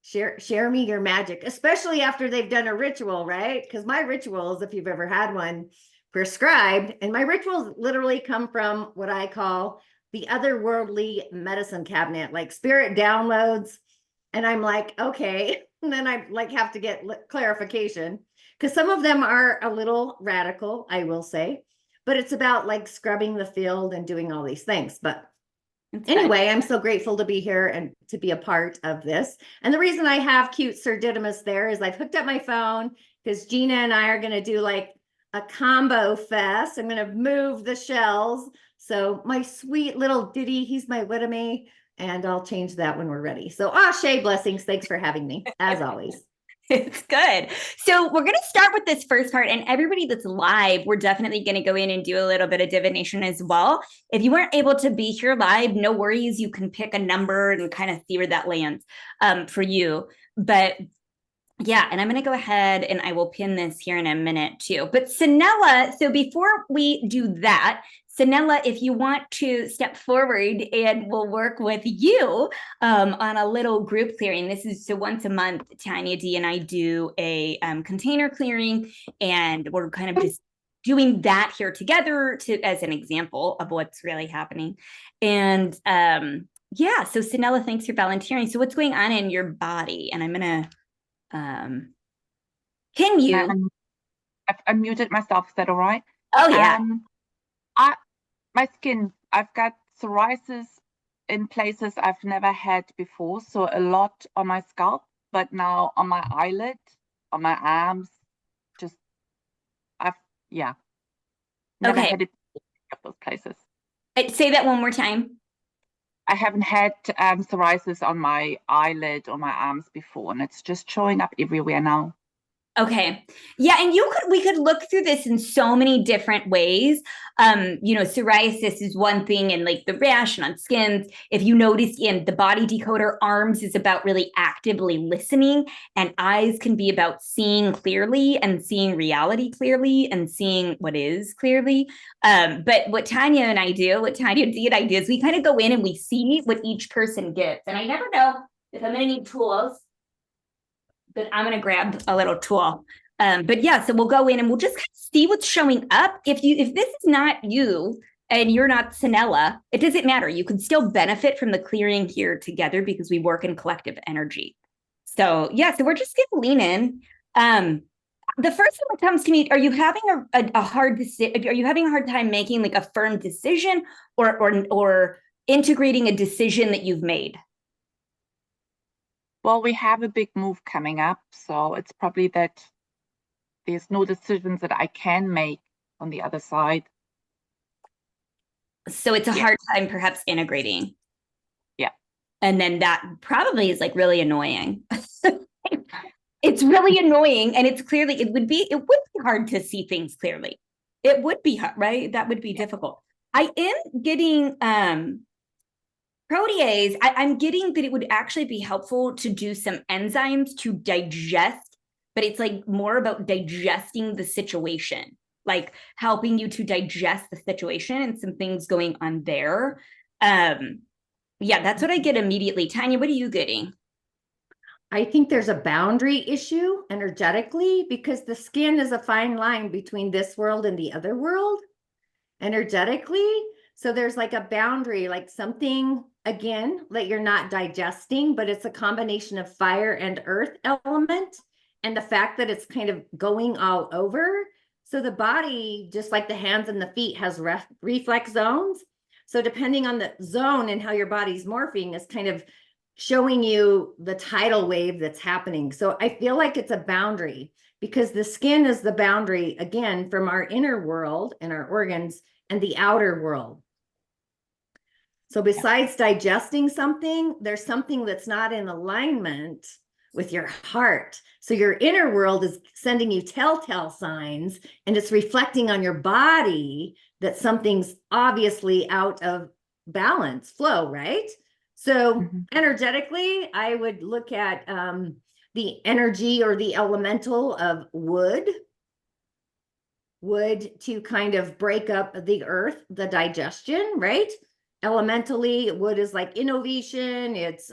share me your magic, especially after they've done a ritual, right? Because my rituals, if you've ever had one prescribed, and my rituals literally come from what I call the otherworldly medicine cabinet, like spirit downloads. And I'm like, okay. And then I like have to get clarification, because some of them are a little radical, I will say, but it's about like scrubbing the field and doing all these things. But Anyway, I'm so grateful to be here and to be a part of this. And the reason I have cute Sir Didymus there is I've hooked up my phone because Gina and I are going to do like a combo fest. I'm going to move the shells. So my sweet little Diddy, he's my Widome, and I'll change that when we're ready. So, Shay, blessings. Thanks for having me, as always. It's good. So we're going to start with this first part, and everybody that's live, we're definitely going to go in and do a little bit of divination as well. If you weren't able to be here live, no worries. You can pick a number and kind of see where that lands for you. But yeah, and I'm going to go ahead and I will pin this here in a minute too. But Sanella, so before we do that, Sanella, if you want to step forward and we'll work with you on a little group clearing. This is so once a month, Tanya D and I do a container clearing, and we're kind of just doing that here together as an example of what's really happening. And yeah, so Sanella, thanks for volunteering. So what's going on in your body? And I'm going to pin you. I've unmuted myself. Is that all right? Oh, yeah. My skin, I've got psoriasis in places I've never had before. So a lot on my scalp, but now on my eyelid, on my arms, never had it in those places. Say that one more time. I haven't had psoriasis on my eyelid or my arms before, and it's just showing up everywhere now. Okay. Yeah. And we could look through this in so many different ways. Psoriasis is one thing, and like the rash and on skins. If you notice in the body decoder, arms is about really actively listening, and eyes can be about seeing clearly and seeing reality clearly and seeing what is clearly. But what Tanya D and I do is we kind of go in and we see what each person gets. And I never know if I'm going to need tools, but I'm going to grab a little tool. But yeah, so we'll go in and we'll just kind of see what's showing up. If this is not you and you're not Sanella, it doesn't matter. You can still benefit from the clearing here together because we work in collective energy. So yeah, so we're just going to lean in. The first thing that comes to me, are you having a hard time making like a firm decision or integrating a decision that you've made? Well, we have a big move coming up, so it's probably that there's no decisions that I can make on the other side. So it's a hard time perhaps integrating. Yeah. And then that probably is like really annoying. It's really annoying, and it would be hard to see things clearly. It would be hard, right? That would be difficult. I am getting protease. I'm getting that it would actually be helpful to do some enzymes to digest, but it's like more about digesting the situation, like helping you to digest the situation and some things going on there. Yeah, that's what I get immediately. Tanya, what are you getting? I think there's a boundary issue energetically because the skin is a fine line between this world and the other world energetically. So there's like a boundary, like something, again, that you're not digesting, but it's a combination of fire and earth element. And the fact that it's kind of going all over. So the body, just like the hands and the feet, has reflex zones. So depending on the zone and how your body's morphing is kind of showing you the tidal wave that's happening. So I feel like it's a boundary because the skin is the boundary, again, from our inner world and our organs and the outer world. So besides digesting something, there's something that's not in alignment with your heart. So your inner world is sending you telltale signs, and it's reflecting on your body that something's obviously out of balance, flow, right? So energetically, I would look at the energy or the elemental of wood to kind of break up the earth, the digestion, right? Elementally, wood is like innovation, it's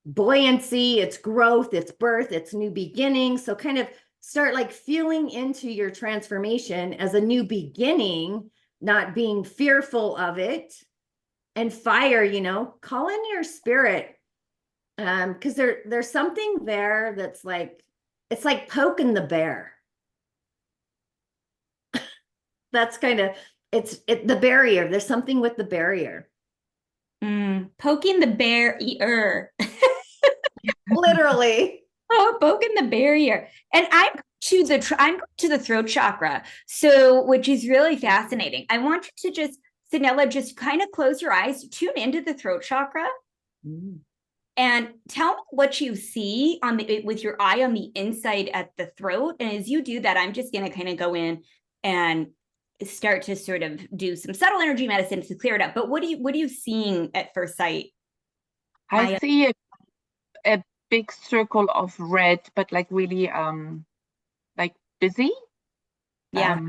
buoyancy, it's growth, it's birth, it's new beginning. So kind of start like feeling into your transformation as a new beginning, not being fearful of it. And fire, call in your spirit. Because there's something there that's like, it's like poking the bear. That's kind of, the barrier. There's something with the barrier. Poking the bear ear. Literally. Oh, poking the barrier. And I'm to the throat chakra. So, which is really fascinating. I want you to just, Sanella, just kind of close your eyes, tune into the throat chakra, and tell me what you see on the with your eye on the inside at the throat. And as you do that, I'm just going to kind of go in and start to sort of do some subtle energy medicine to clear it up. But what are you seeing at first sight? I see a big circle of red, but like really like busy. Yeah.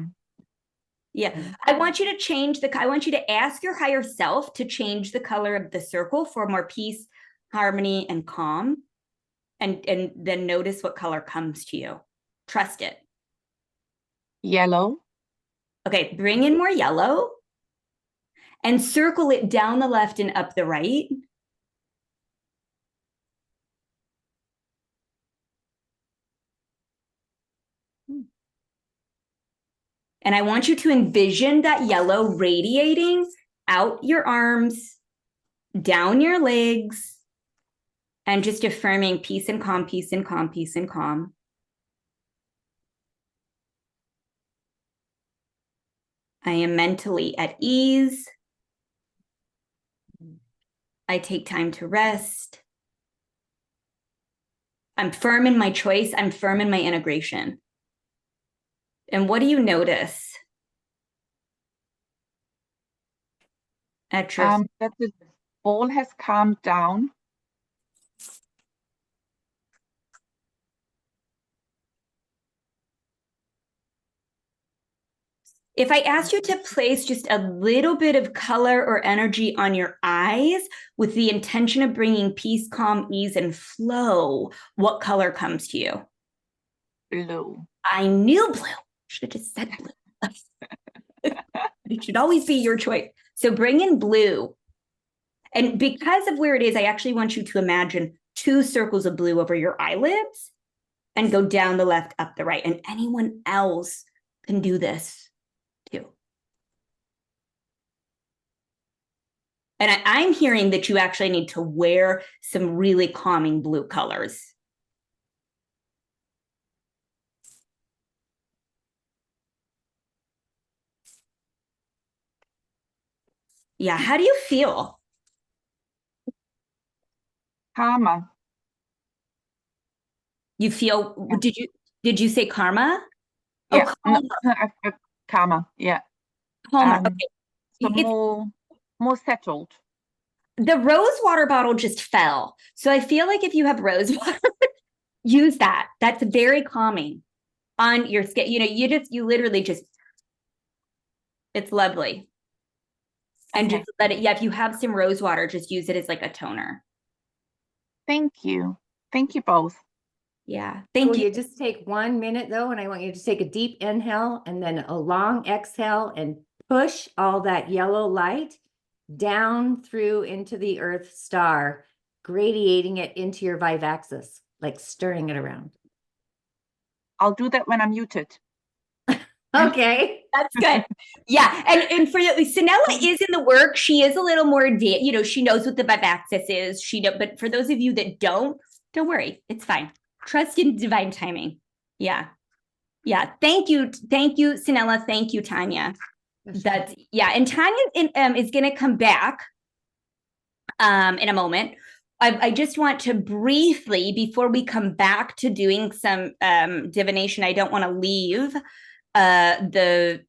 Yeah, I want you to change I want you to ask your higher self to change the color of the circle for more peace, harmony, and calm. And then notice what color comes to you. Trust it. Yellow. Okay, bring in more yellow and circle it down the left and up the right. And I want you to envision that yellow radiating out your arms, down your legs, and just affirming peace and calm, peace and calm, peace and calm. I am mentally at ease. I take time to rest. I'm firm in my choice. I'm firm in my integration. And what do you notice at your that the ball has calmed down. If I asked you to place just a little bit of color or energy on your eyes with the intention of bringing peace, calm, ease, and flow, what color comes to you? Blue. I knew blue. Should have just said blue. It should always be your choice. So bring in blue. And because of where it is, I actually want you to imagine 2 circles of blue over your eyelids and go down the left, up the right. And anyone else can do this too. And I'm hearing that you actually need to wear some really calming blue colors. Yeah, how do you feel? Karma. You feel, did you say karma? Yeah, Oh, karma. Yeah. Calmer. Okay. So more settled. The rose water bottle just fell. So I feel like if you have rose water, use that. That's very calming on your skin. You know, you literally just, it's lovely. And Okay. just let it, yeah, if you have some rose water, just use it as like a toner. Thank you. Thank you both. Yeah, thank Will you. you just take 1 minute though, and I want you to take a deep inhale and then a long exhale and push all that yellow light down through into the Earth star, gradiating it into your vivaxis, like stirring it around. I'll do that when I'm muted. Okay. That's good. Yeah. And for Sanella is in the work. She is a little more advanced. You know, she knows what the vivaxis is. But for those of you that don't worry. It's fine. Trust in divine timing. Yeah. Yeah. Thank you. Thank you, Sanella. Thank you, Tanya. That's yeah. And Tanya is going to come back in a moment. I just want to briefly, before we come back to doing some divination, I don't want to leave the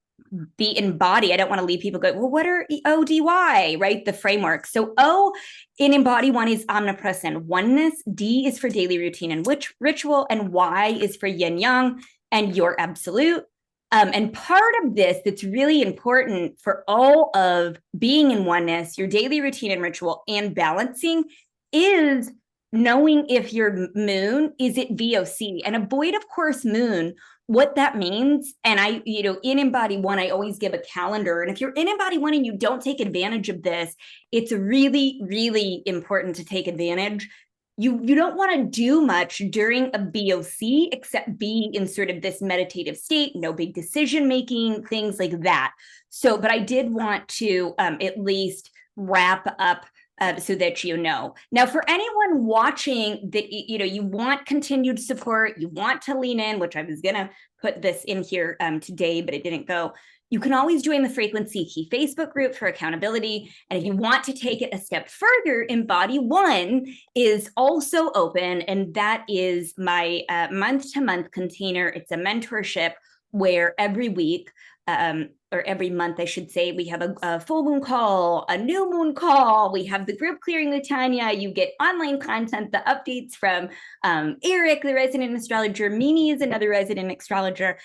EMBODY. I don't want to leave people go, well, what are ODY, right? The framework. So O in EMBODY One is omnipresent oneness. D is for daily routine and ritual, and Y is for yin yang and your absolute. And part of this that's really important for all of being in oneness, your daily routine and ritual, and balancing is knowing if your moon is it VOC, and a void of course moon, what that means. And I, you know, in EMBODY One, I always give a calendar. And if you're in EMBODY One and you don't take advantage of this, it's really, really important to take advantage. You don't want to do much during a VOC except be in sort of this meditative state, no big decision making, things like that. So, but I did want to at least wrap up so that you know. Now, for anyone watching that, you want continued support, you want to lean in, which I was gonna put this in here today, but it didn't go. You can always join the Frequency Key Facebook group for accountability. And if you want to take it a step further, EMBODY One is also open. And that is my month-to-month container. It's a mentorship where every week, or every month, I should say, we have a full moon call, a new moon call. We have the group clearing with Tanya. You get online content, the updates from Eric, the resident astrologer. Mimi is another resident astrologer.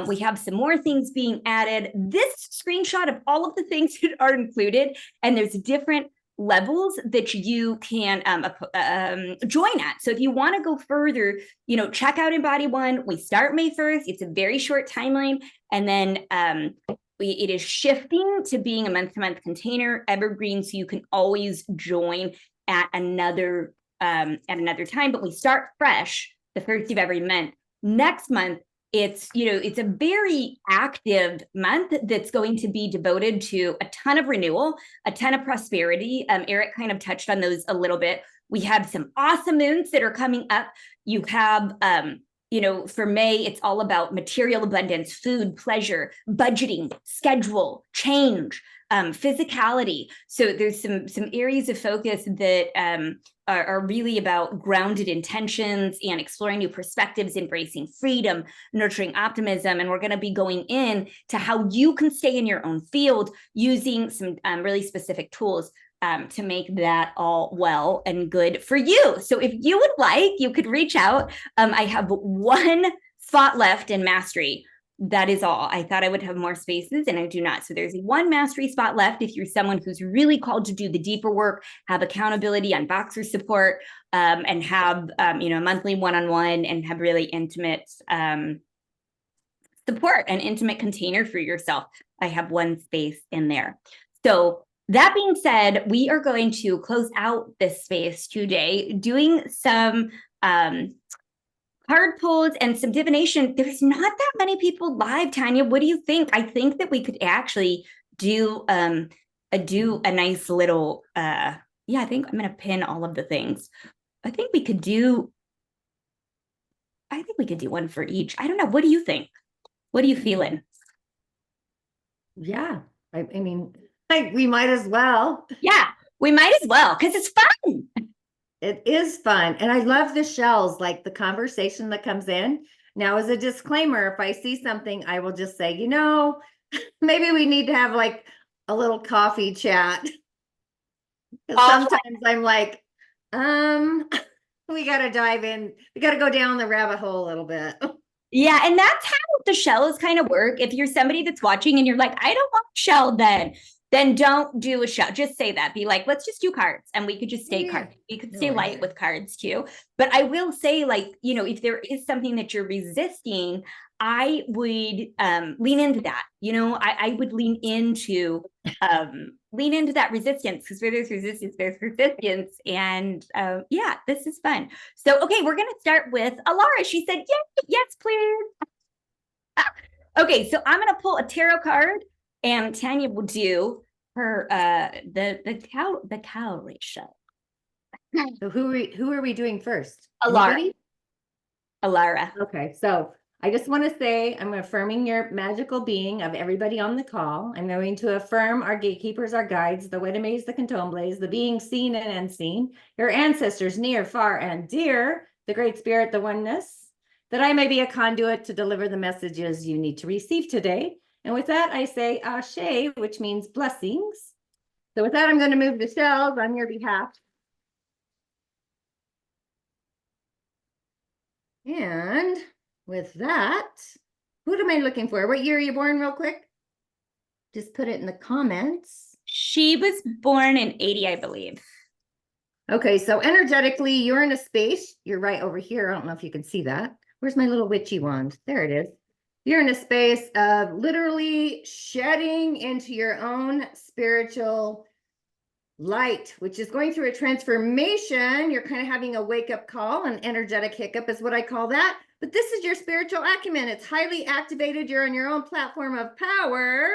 We have some more things being added. This screenshot of all of the things that are included, and there's different levels that you can join at. So if you want to go further, check out EMBODY One. We start May 1st. It's a very short timeline. And then it is shifting to being a month-to-month container, evergreen, so you can always join at another time. But we start fresh the first of every month. Next month, it's a very active month that's going to be devoted to a ton of renewal, a ton of prosperity. Eric kind of touched on those a little bit. We have some awesome moons that are coming up. You have for May, it's all about material abundance, food, pleasure, budgeting, schedule, change, physicality. So there's some areas of focus that are really about grounded intentions and exploring new perspectives, embracing freedom, nurturing optimism. And we're going to be going in to how you can stay in your own field using some really specific tools to make that all well and good for you. So if you would like, you could reach out. I have one spot left in Mastery. That is all. I thought I would have more spaces, and I do not. So there's one Mastery spot left if you're someone who's really called to do the deeper work, have accountability on Boxer support, and have a monthly one-on-one, and have really intimate support, an intimate container for yourself. I have one space in there. So that being said, we are going to close out this space today, doing some card pulls and some divination. There's not that many people live, Tanya. What do you think? I think that we could actually do a nice little I think I'm going to pin all of the things. I think we could do one for each. I don't know. What do you think? What are you feeling? Yeah, I mean, we might as well. Yeah, we might as well, because it's fun. It is fun. And I love the shells, like the conversation that comes in. Now, as a disclaimer, if I see something, I will just say, maybe we need to have like a little coffee chat. Sometimes I'm like, we got to dive in. We got to go down the rabbit hole a little bit. Yeah, and that's how the shells kind of work. If you're somebody that's watching and you're like, I don't want a shell, then don't do a shell. Just say that. Be like, let's just do cards, and we could just stay cards. You could stay light with cards too. But I will say, if there is something that you're resisting, I would lean into that. I would lean into that resistance, because where there's resistance, and this is fun. So okay, we're gonna start with Alara. She said yes please. Okay, so I'm gonna pull a tarot card, and Tanya will do her the cowrie show. So who are we doing first? Alara. Okay, so I just want to say I'm affirming your magical being of everybody on the call. I'm going to affirm our gatekeepers, our guides, the Wedemays, the Cantombles, the beings seen and unseen, your ancestors near, far, and dear, the Great Spirit, the Oneness, that I may be a conduit to deliver the messages you need to receive today. And with that, I say Ashe, which means blessings. So with that, I'm going to move the shells on your behalf. And with that, what am I looking for? What year are you born, real quick? Just put it in the comments. She was born in 80, I believe. Okay, so energetically, you're in a space. You're right over here. I don't know if you can see that. Where's my little witchy wand? There it is. You're in a space of literally shedding into your own spiritual light, which is going through a transformation. You're kind of having a wake-up call, an energetic hiccup is what I call that. But this is your spiritual acumen. It's highly activated. You're on your own platform of power.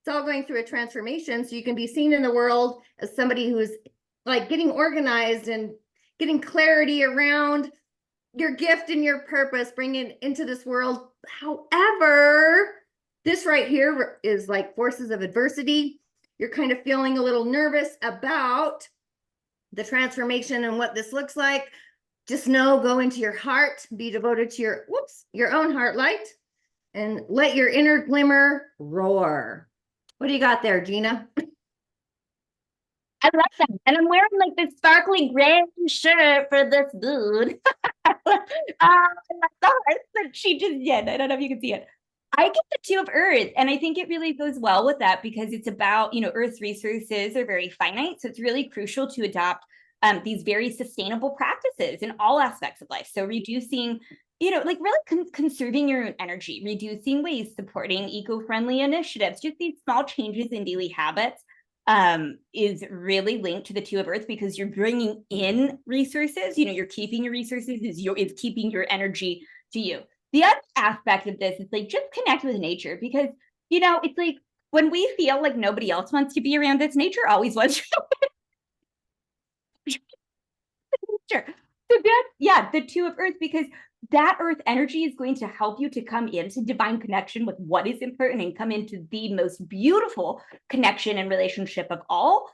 It's all going through a transformation, so you can be seen in the world as somebody who is like getting organized and getting clarity around your gift and your purpose, bringing it into this world. However, this right here is like forces of adversity. You're kind of feeling a little nervous about the transformation and what this looks like. Just know, go into your heart, be devoted to your own heart light, and let your inner glimmer roar. What do you got there, Gina? I love that. And I'm wearing like this sparkly gray shirt for this dude. The heart that she just did. I don't know if you can see it. I get the Two of Earth, and I think it really goes well with that because it's about, Earth's resources are very finite. So it's really crucial to adopt these very sustainable practices in all aspects of life. So reducing, like really conserving your own energy, reducing waste, supporting eco-friendly initiatives, just these small changes in daily habits is really linked to the Two of Earth because you're bringing in resources, you're keeping your resources, is keeping your energy to you. The other aspect of this is like, just connect with nature because, it's like when we feel like nobody else wants to be around us, nature always wants to. Sure. So the Two of Earth, because that earth energy is going to help you to come into divine connection with what is important and come into the most beautiful connection and relationship of all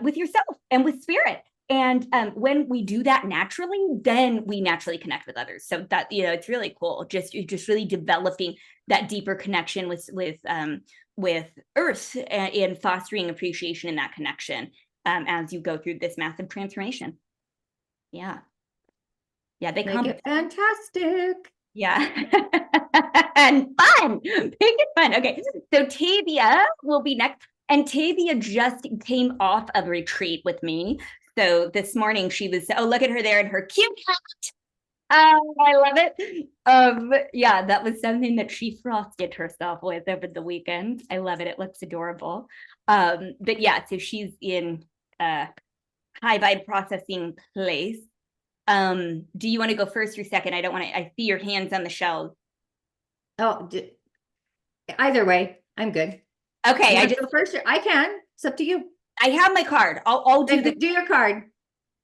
with yourself and with spirit. And when we do that naturally, then we naturally connect with others. So that, it's really cool. Just really developing that deeper connection with earth and fostering appreciation in that connection as you go through this massive transformation. Yeah. Yeah, they Make it fantastic. Yeah. And fun. Make it fun. Okay. So Tavia will be next. And Tavia just came off of a retreat with me. So this morning she was, oh, look at her there in her cute hat. I love it. Yeah, that was something that she frosted herself with over the weekend. I love it. It looks adorable. But yeah, so she's in high vibe processing place. Do you want to go first or second? I see your hands on the shelves. Oh, either way, I'm good. Okay, I just go first. I can. It's up to you. I have my card. I'll do do your card.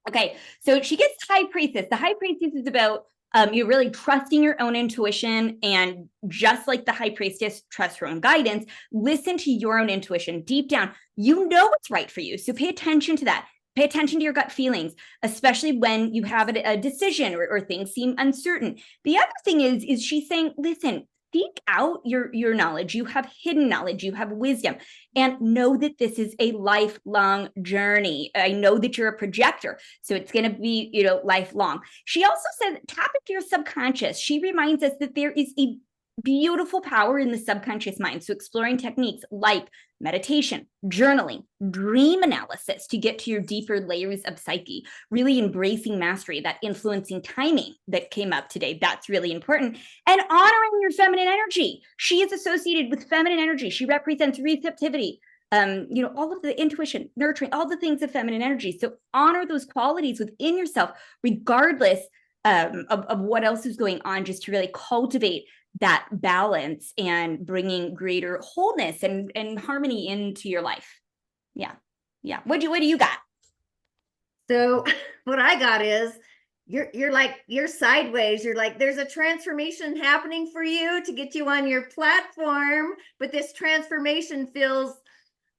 Okay, so she gets High Priestess. The High Priestess is about you're really trusting your own intuition, and just like the High Priestess, trust her own guidance. Listen to your own intuition deep down. You know what's right for you, so pay attention to that. Pay attention to your gut feelings, especially when you have a decision or things seem uncertain. The other thing is she's saying, listen, seek out your knowledge. You have hidden knowledge, you have wisdom, and know that this is a lifelong journey. I know that you're a projector, so it's going to be, lifelong. She also says, tap into your subconscious. She reminds us that there is a beautiful power in the subconscious mind. So exploring techniques like meditation, journaling, dream analysis to get to your deeper layers of psyche, really embracing mastery, that influencing timing that came up today. That's really important. And honoring your feminine energy. She is associated with feminine energy. She represents receptivity, all of the intuition, nurturing, all the things of feminine energy. So honor those qualities within yourself, regardless of what else is going on, just to really cultivate that balance and bringing greater wholeness and harmony into your life. Yeah. What do you got? So what I got is you're sideways. You're like, there's a transformation happening for you to get you on your platform, but this transformation feels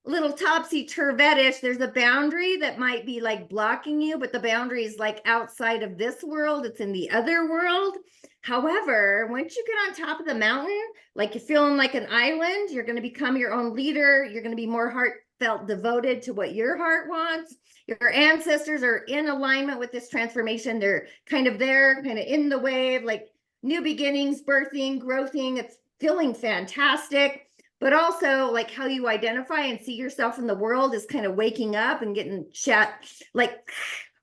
a little topsy-turvetish. There's a boundary that might be like blocking you, but the boundary is like outside of this world. It's in the other world. However, once you get on top of the mountain, like you're feeling like an island, you're going to become your own leader. You're going to be more heartfelt, devoted to what your heart wants. Your ancestors are in alignment with this transformation. They're kind of there, kind of in the wave, like new beginnings, birthing, growthing. It's feeling fantastic. But also like how you identify and see yourself in the world is kind of waking up and getting like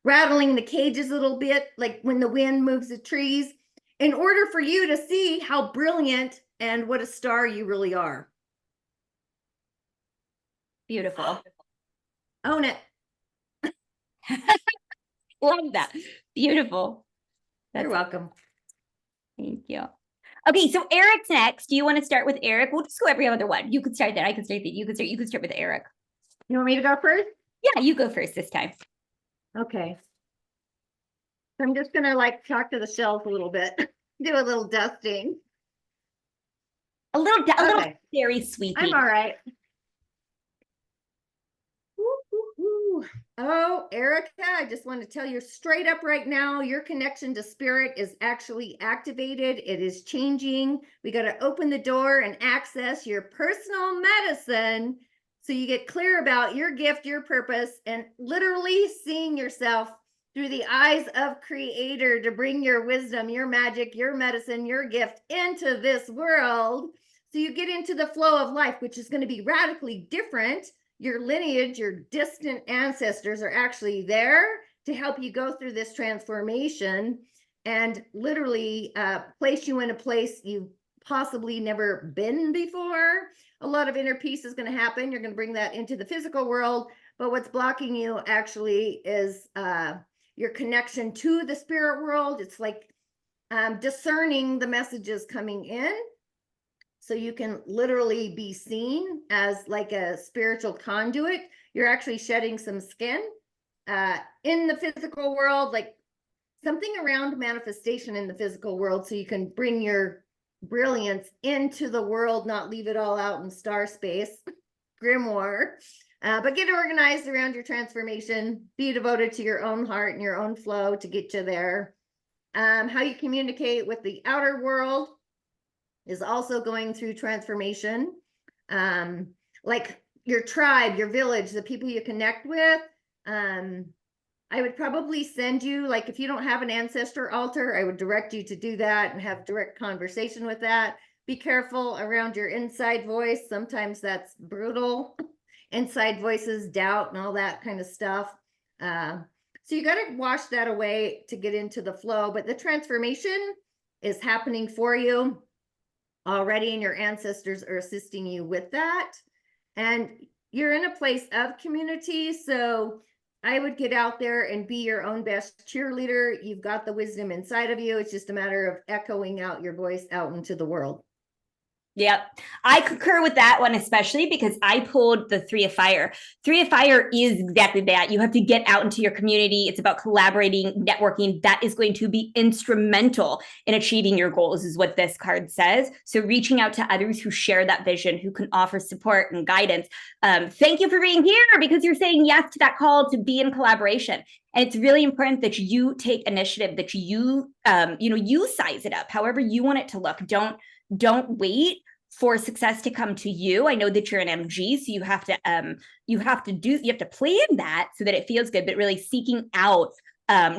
rattling the cages a little bit, like when the wind moves the trees, in order for you to see how brilliant and what a star you really are. Beautiful. Own it. Love that. Beautiful. You're welcome. Thank you. Okay, so Eric's next. Do you want to start with Eric? We'll just go every other one. You could start there. I could start there. You could start with Eric. You want me to go first? Yeah, you go first this time. Okay. So I'm just gonna like talk to the shelf a little bit, do a little dusting. A little Okay. very sweeping. I'm all right. Woo, woo, woo. Oh, Erica, I just want to tell you straight up right now, your connection to spirit is actually activated. It is changing. We got to open the door and access your personal medicine so you get clear about your gift, your purpose, and literally seeing yourself through the eyes of Creator to bring your wisdom, your magic, your medicine, your gift into this world. So you get into the flow of life, which is going to be radically different. Your lineage, your distant ancestors are actually there to help you go through this transformation and literally place you in a place you've possibly never been before. A lot of inner peace is going to happen. You're going to bring that into the physical world. But what's blocking you actually is your connection to the spirit world. It's like discerning the messages coming in. So you can literally be seen as like a spiritual conduit. You're actually shedding some skin in the physical world, like something around manifestation in the physical world, so you can bring your brilliance into the world, not leave it all out in star space, grimoire. But get organized around your transformation. Be devoted to your own heart and your own flow to get you there. How you communicate with the outer world is also going through transformation. Like your tribe, your village, the people you connect with. I would probably send you, like if you don't have an ancestor altar, I would direct you to do that and have direct conversation with that. Be careful around your inside voice. Sometimes that's brutal. Inside voices, doubt, and all that kind of stuff. So you got to wash that away to get into the flow. But the transformation is happening for you already, and your ancestors are assisting you with that. And you're in a place of community. So I would get out there and be your own best cheerleader. You've got the wisdom inside of you. It's just a matter of echoing out your voice out into the world. Yep. I concur with that one, especially because I pulled the 3 of Fire. 3 of Fire is exactly that. You have to get out into your community. It's about collaborating, networking. That is going to be instrumental in achieving your goals, is what this card says. So reaching out to others who share that vision, who can offer support and guidance. Thank you for being here, because you're saying yes to that call to be in collaboration. And it's really important that you take initiative, that you size it up however you want it to look. Don't wait for success to come to you. I know that you're an MG, so you have to plan that so that it feels good, but really seeking out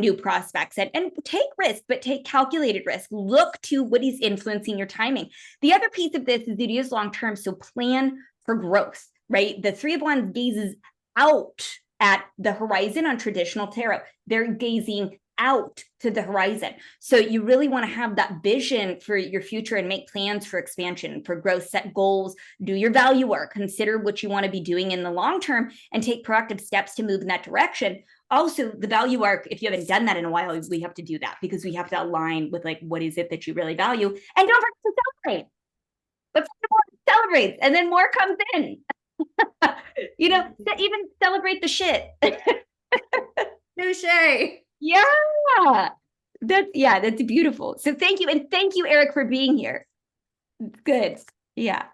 new prospects and take risk, but take calculated risk. Look to what is influencing your timing. The other piece of this is it is long-term, so plan for growth, right? The 3 of Wands gazes out at the horizon on traditional tarot. They're gazing out to the horizon. So you really want to have that vision for your future and make plans for expansion, for growth, set goals, do your value work, consider what you want to be doing in the long term, and take proactive steps to move in that direction. Also, the value arc, if you haven't done that in a while, we have to do that, because we have to align with like, what is it that you really value? And don't forget to celebrate. But more celebrates, and then more comes in. Even celebrate the shit. Touche. Yeah, that's beautiful. So thank you. And thank you, Eric, for being here. Good. Yeah.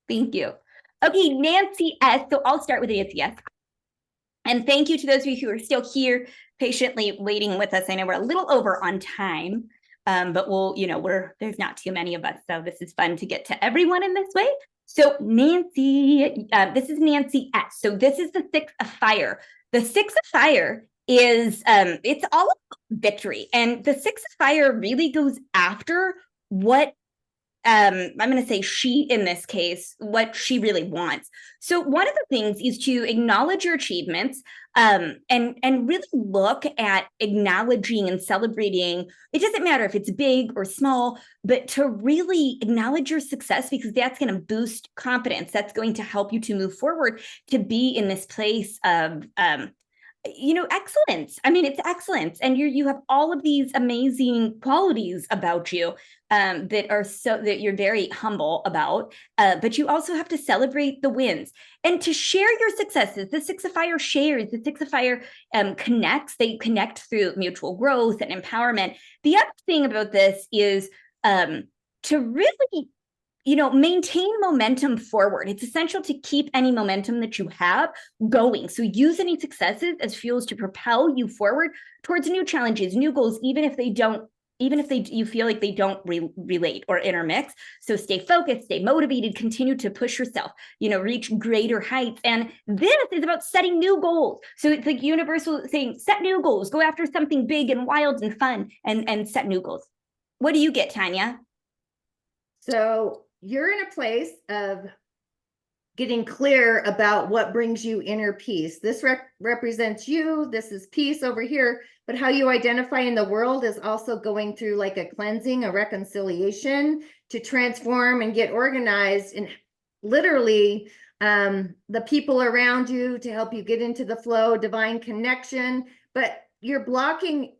Thank you. Okay, Nancy S. So I'll start with Nancy S. And thank you to those of you who are still here patiently waiting with us. I know we're a little over on time, but there's not too many of us. So this is fun to get to everyone in this way. So Nancy, this is Nancy S. So this is the 6 of Fire. The 6 of Fire is it's all about victory, and the 6 of Fire really goes after what I'm going to say she, in this case, what she really wants. So one of the things is to acknowledge your achievements, and really look at acknowledging and celebrating. It doesn't matter if it's big or small, but to really acknowledge your success, because that's going to boost confidence. That's going to help you to move forward, to be in this place of excellence. I mean, it's excellence. And you have all of these amazing qualities about you. that are so that you're very humble about, but you also have to celebrate the wins and to share your successes. The Six of Fire shares, the Six of Fire connects. They connect through mutual growth and empowerment. The other thing about this is to really, maintain momentum forward. It's essential to keep any momentum that you have going. So use any successes as fuels to propel you forward towards new challenges, new goals, even if you feel like they don't relate or intermix. So stay focused, stay motivated, continue to push yourself, reach greater heights. And this is about setting new goals. So it's like universal saying, set new goals, go after something big and wild and fun, and set new goals. What do you get, Tanya? So you're in a place of getting clear about what brings you inner peace. This represents you. This is peace over here. But how you identify in the world is also going through like a cleansing, a reconciliation to transform and get organized, and literally the people around you to help you get into the flow, divine connection. But you're blocking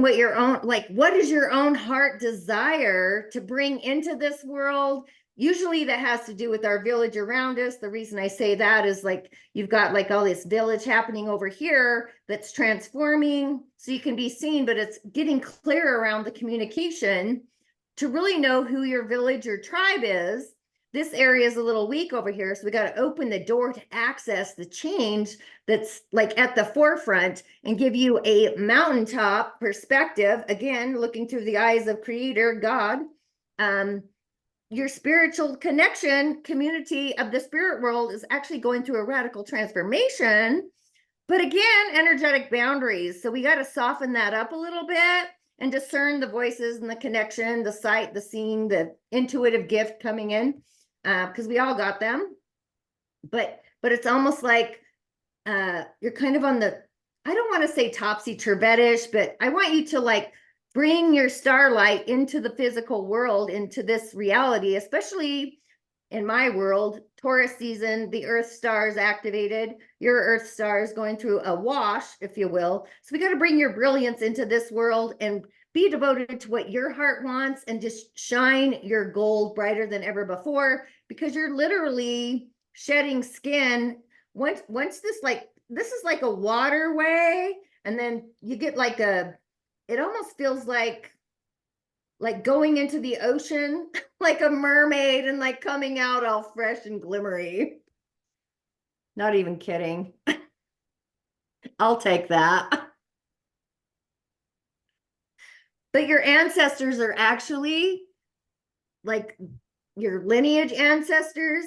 what your own, like, what is your own heart desire to bring into this world? Usually that has to do with our village around us. The reason I say that is like, you've got like all this village happening over here that's transforming so you can be seen, but it's getting clear around the communication to really know who your village or tribe is. This area is a little weak over here, so we got to open the door to access the change that's like at the forefront and give you a mountaintop perspective. Again, looking through the eyes of Creator God, your spiritual connection, community of the spirit world is actually going through a radical transformation. But again, energetic boundaries. So we got to soften that up a little bit and discern the voices and the connection, the sight, the seeing, the intuitive gift coming in. Because we all got them, but it's almost like you're kind of on the, I don't want to say topsy-turvetish, but I want you to like bring your starlight into the physical world, into this reality, especially in my world, Taurus season, the Earth star is activated. Your Earth star is going through a wash, if you will. So we got to bring your brilliance into this world and be devoted to what your heart wants and just shine your gold brighter than ever before, because you're literally shedding skin. Once this is like a waterway, and then you get like it almost feels like going into the ocean like a mermaid and like coming out all fresh and glimmery. Not even kidding. I'll take that. But your ancestors are actually like your lineage ancestors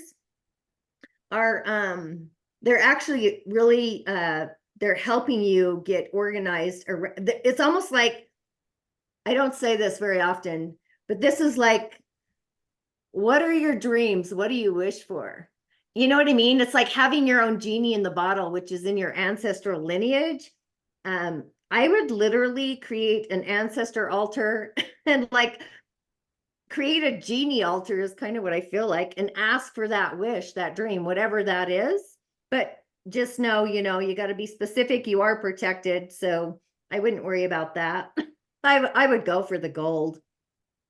are they're actually really they're helping you get organized. It's almost like, I don't say this very often, but this is like, what are your dreams? What do you wish for? You know what I mean? It's like having your own genie in the bottle, which is in your ancestral lineage. I would literally create an ancestor altar and like create a genie altar is kind of what I feel like, and ask for that wish, that dream, whatever that is. But just know, you got to be specific. You are protected. So I wouldn't worry about that. I would go for the gold.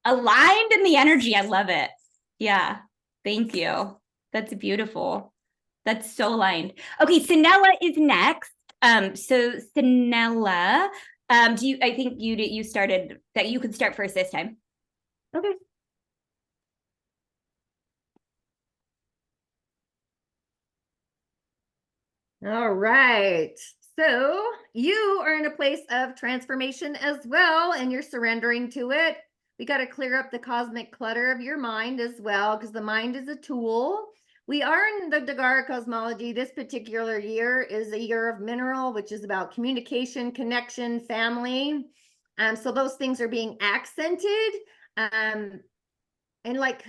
Aligned in the energy. I love it. Yeah. Thank you. That's beautiful. That's so aligned. Okay. Sanella is next. So Sanella, I think you started, that you could start first this time. Okay. All right. So you are in a place of transformation as well, and you're surrendering to it. We got to clear up the cosmic clutter of your mind as well, because the mind is a tool. We are in the Dagara cosmology. This particular year is a year of mineral, which is about communication, connection, family. So those things are being accented. And like,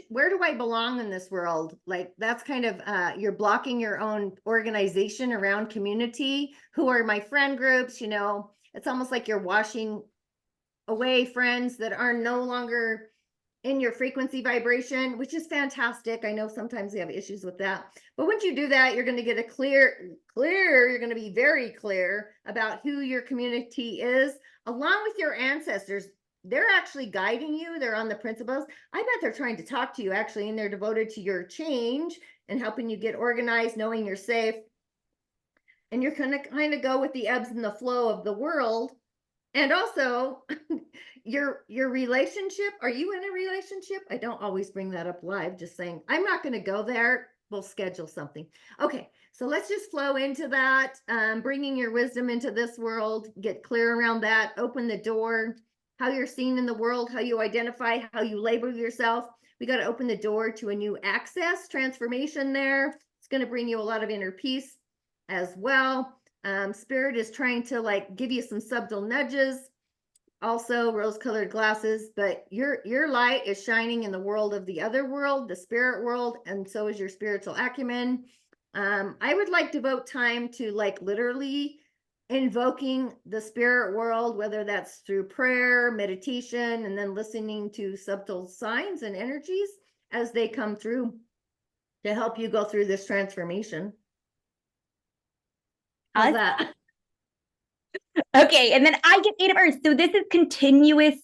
where do I belong in this world? Like, that's kind of, you're blocking your own organization around community. Who are my friend groups? It's almost like you're washing away friends that are no longer in your frequency vibration, which is fantastic. I know sometimes we have issues with that, but once you do that, you're going to get a you're going to be very clear about who your community is, along with your ancestors. they're actually guiding you. They're on the principles. I bet they're trying to talk to you actually, and they're devoted to your change and helping you get organized, knowing you're safe. And you're gonna kind of go with the ebbs and the flow of the world. And also your relationship. Are you in a relationship? I don't always bring that up live, just saying I'm not going to go there. We'll schedule something. Okay, so let's just flow into that, bringing your wisdom into this world, get clear around that, open the door, how you're seen in the world, how you identify, how you label yourself. We got to open the door to a new access, transformation there. It's going to bring you a lot of inner peace as well. Spirit is trying to like give you some subtle nudges, also rose-colored glasses, but your light is shining in the world of the other world, the spirit world, and so is your spiritual acumen. I would like to devote time to like literally invoking the spirit world, whether that's through prayer, meditation, and then listening to subtle signs and energies as they come through to help you go through this transformation. How's that? Okay, and then I get 8 of Earth. So this is continuous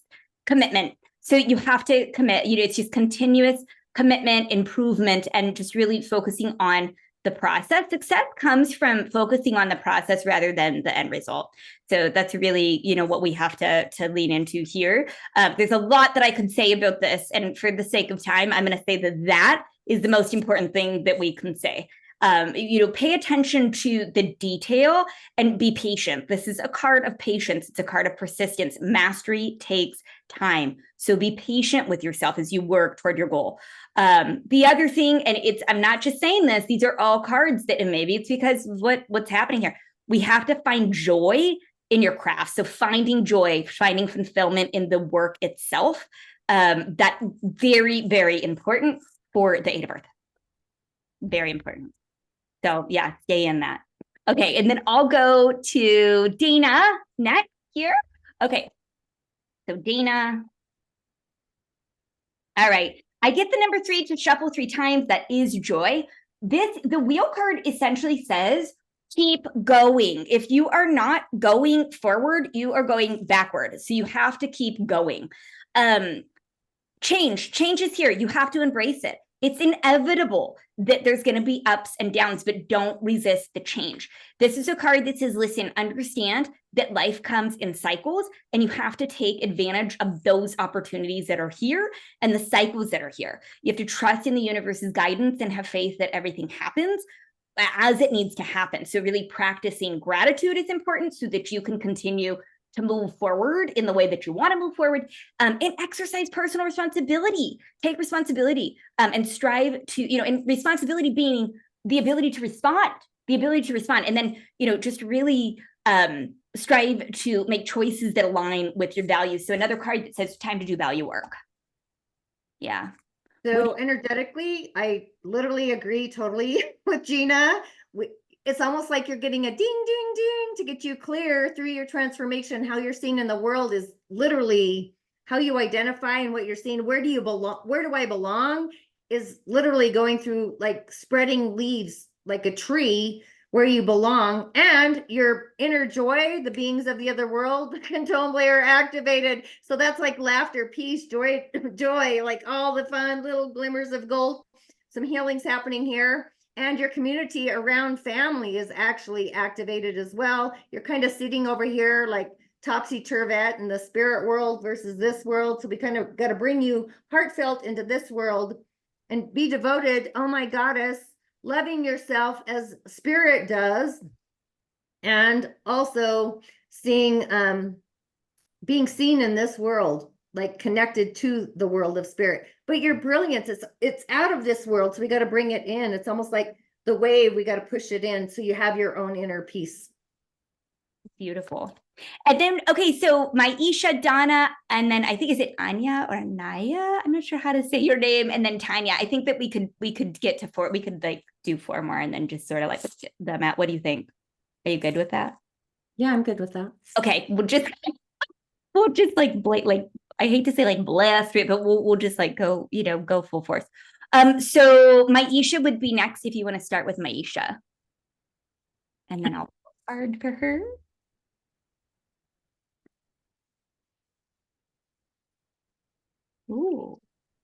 commitment. So you have to commit. It's just continuous commitment, improvement, and just really focusing on the process. Success comes from focusing on the process rather than the end result. So that's really, what we have to lean into here. There's a lot that I could say about this, and for the sake of time, I'm going to say that is the most important thing that we can say. Pay attention to the detail and be patient. This is a card of patience. It's a card of persistence. Mastery takes time. So be patient with yourself as you work toward your goal. The other thing, and I'm not just saying this, these are all cards that, and maybe it's because what's happening here. We have to find joy in your craft. So finding joy, finding fulfillment in the work itself. That very, very important for the 8 of Earth. Very important. So yeah, stay in that. Okay, and then I'll go to Dana next here. Okay, so Dana. All right, I get the number 3 to shuffle 3 times. That is joy. The wheel card essentially says, keep going. If you are not going forward, you are going backward. So you have to keep going. Change is here. You have to embrace it. It's inevitable that there's going to be ups and downs, but don't resist the change. This is a card that says, listen, understand that life comes in cycles, and you have to take advantage of those opportunities that are here and the cycles that are here. You have to trust in the universe's guidance and have faith that everything happens as it needs to happen. So really practicing gratitude is important so that you can continue to move forward in the way that you want to move forward, and exercise personal responsibility. Take responsibility, and strive to, and responsibility being the ability to respond, and then, just really strive to make choices that align with your values. So another card that says time to do value work. Yeah. So energetically, I literally agree totally with Gina. It's almost like you're getting a ding, ding, ding to get you clear through your transformation. How you're seen in the world is literally how you identify and what you're seeing. Where do you belong? Where do I belong? Is literally going through like spreading leaves like a tree where you belong, and your inner joy, the beings of the other world, contemplate are activated. So that's like laughter, peace, joy, like all the fun little glimmers of gold. Some healing's happening here. And your community around family is actually activated as well. You're kind of sitting over here like topsy-turvy in the spirit world versus this world. So we kind of got to bring you heartfelt into this world and be devoted. Oh my goddess, loving yourself as spirit does. And also seeing, being seen in this world, like connected to the world of spirit. But your brilliance, it's out of this world, so we got to bring it in. It's almost like the wave, we got to push it in so you have your own inner peace. Beautiful. And then, okay, so Maisha, Donna, and then I think, is it Anya or Anaya? I'm not sure how to say your name. And then Tanya. I think that we could get to 4. We could like do 4 more and then just sort of like get them out. What do you think? Are you good with that? Yeah, I'm good with that. Okay, we'll just like I hate to say like blast it, but we'll just like go, go full force. So Maisha would be next if you want to start with Maisha. And then I'll card for her. Ooh.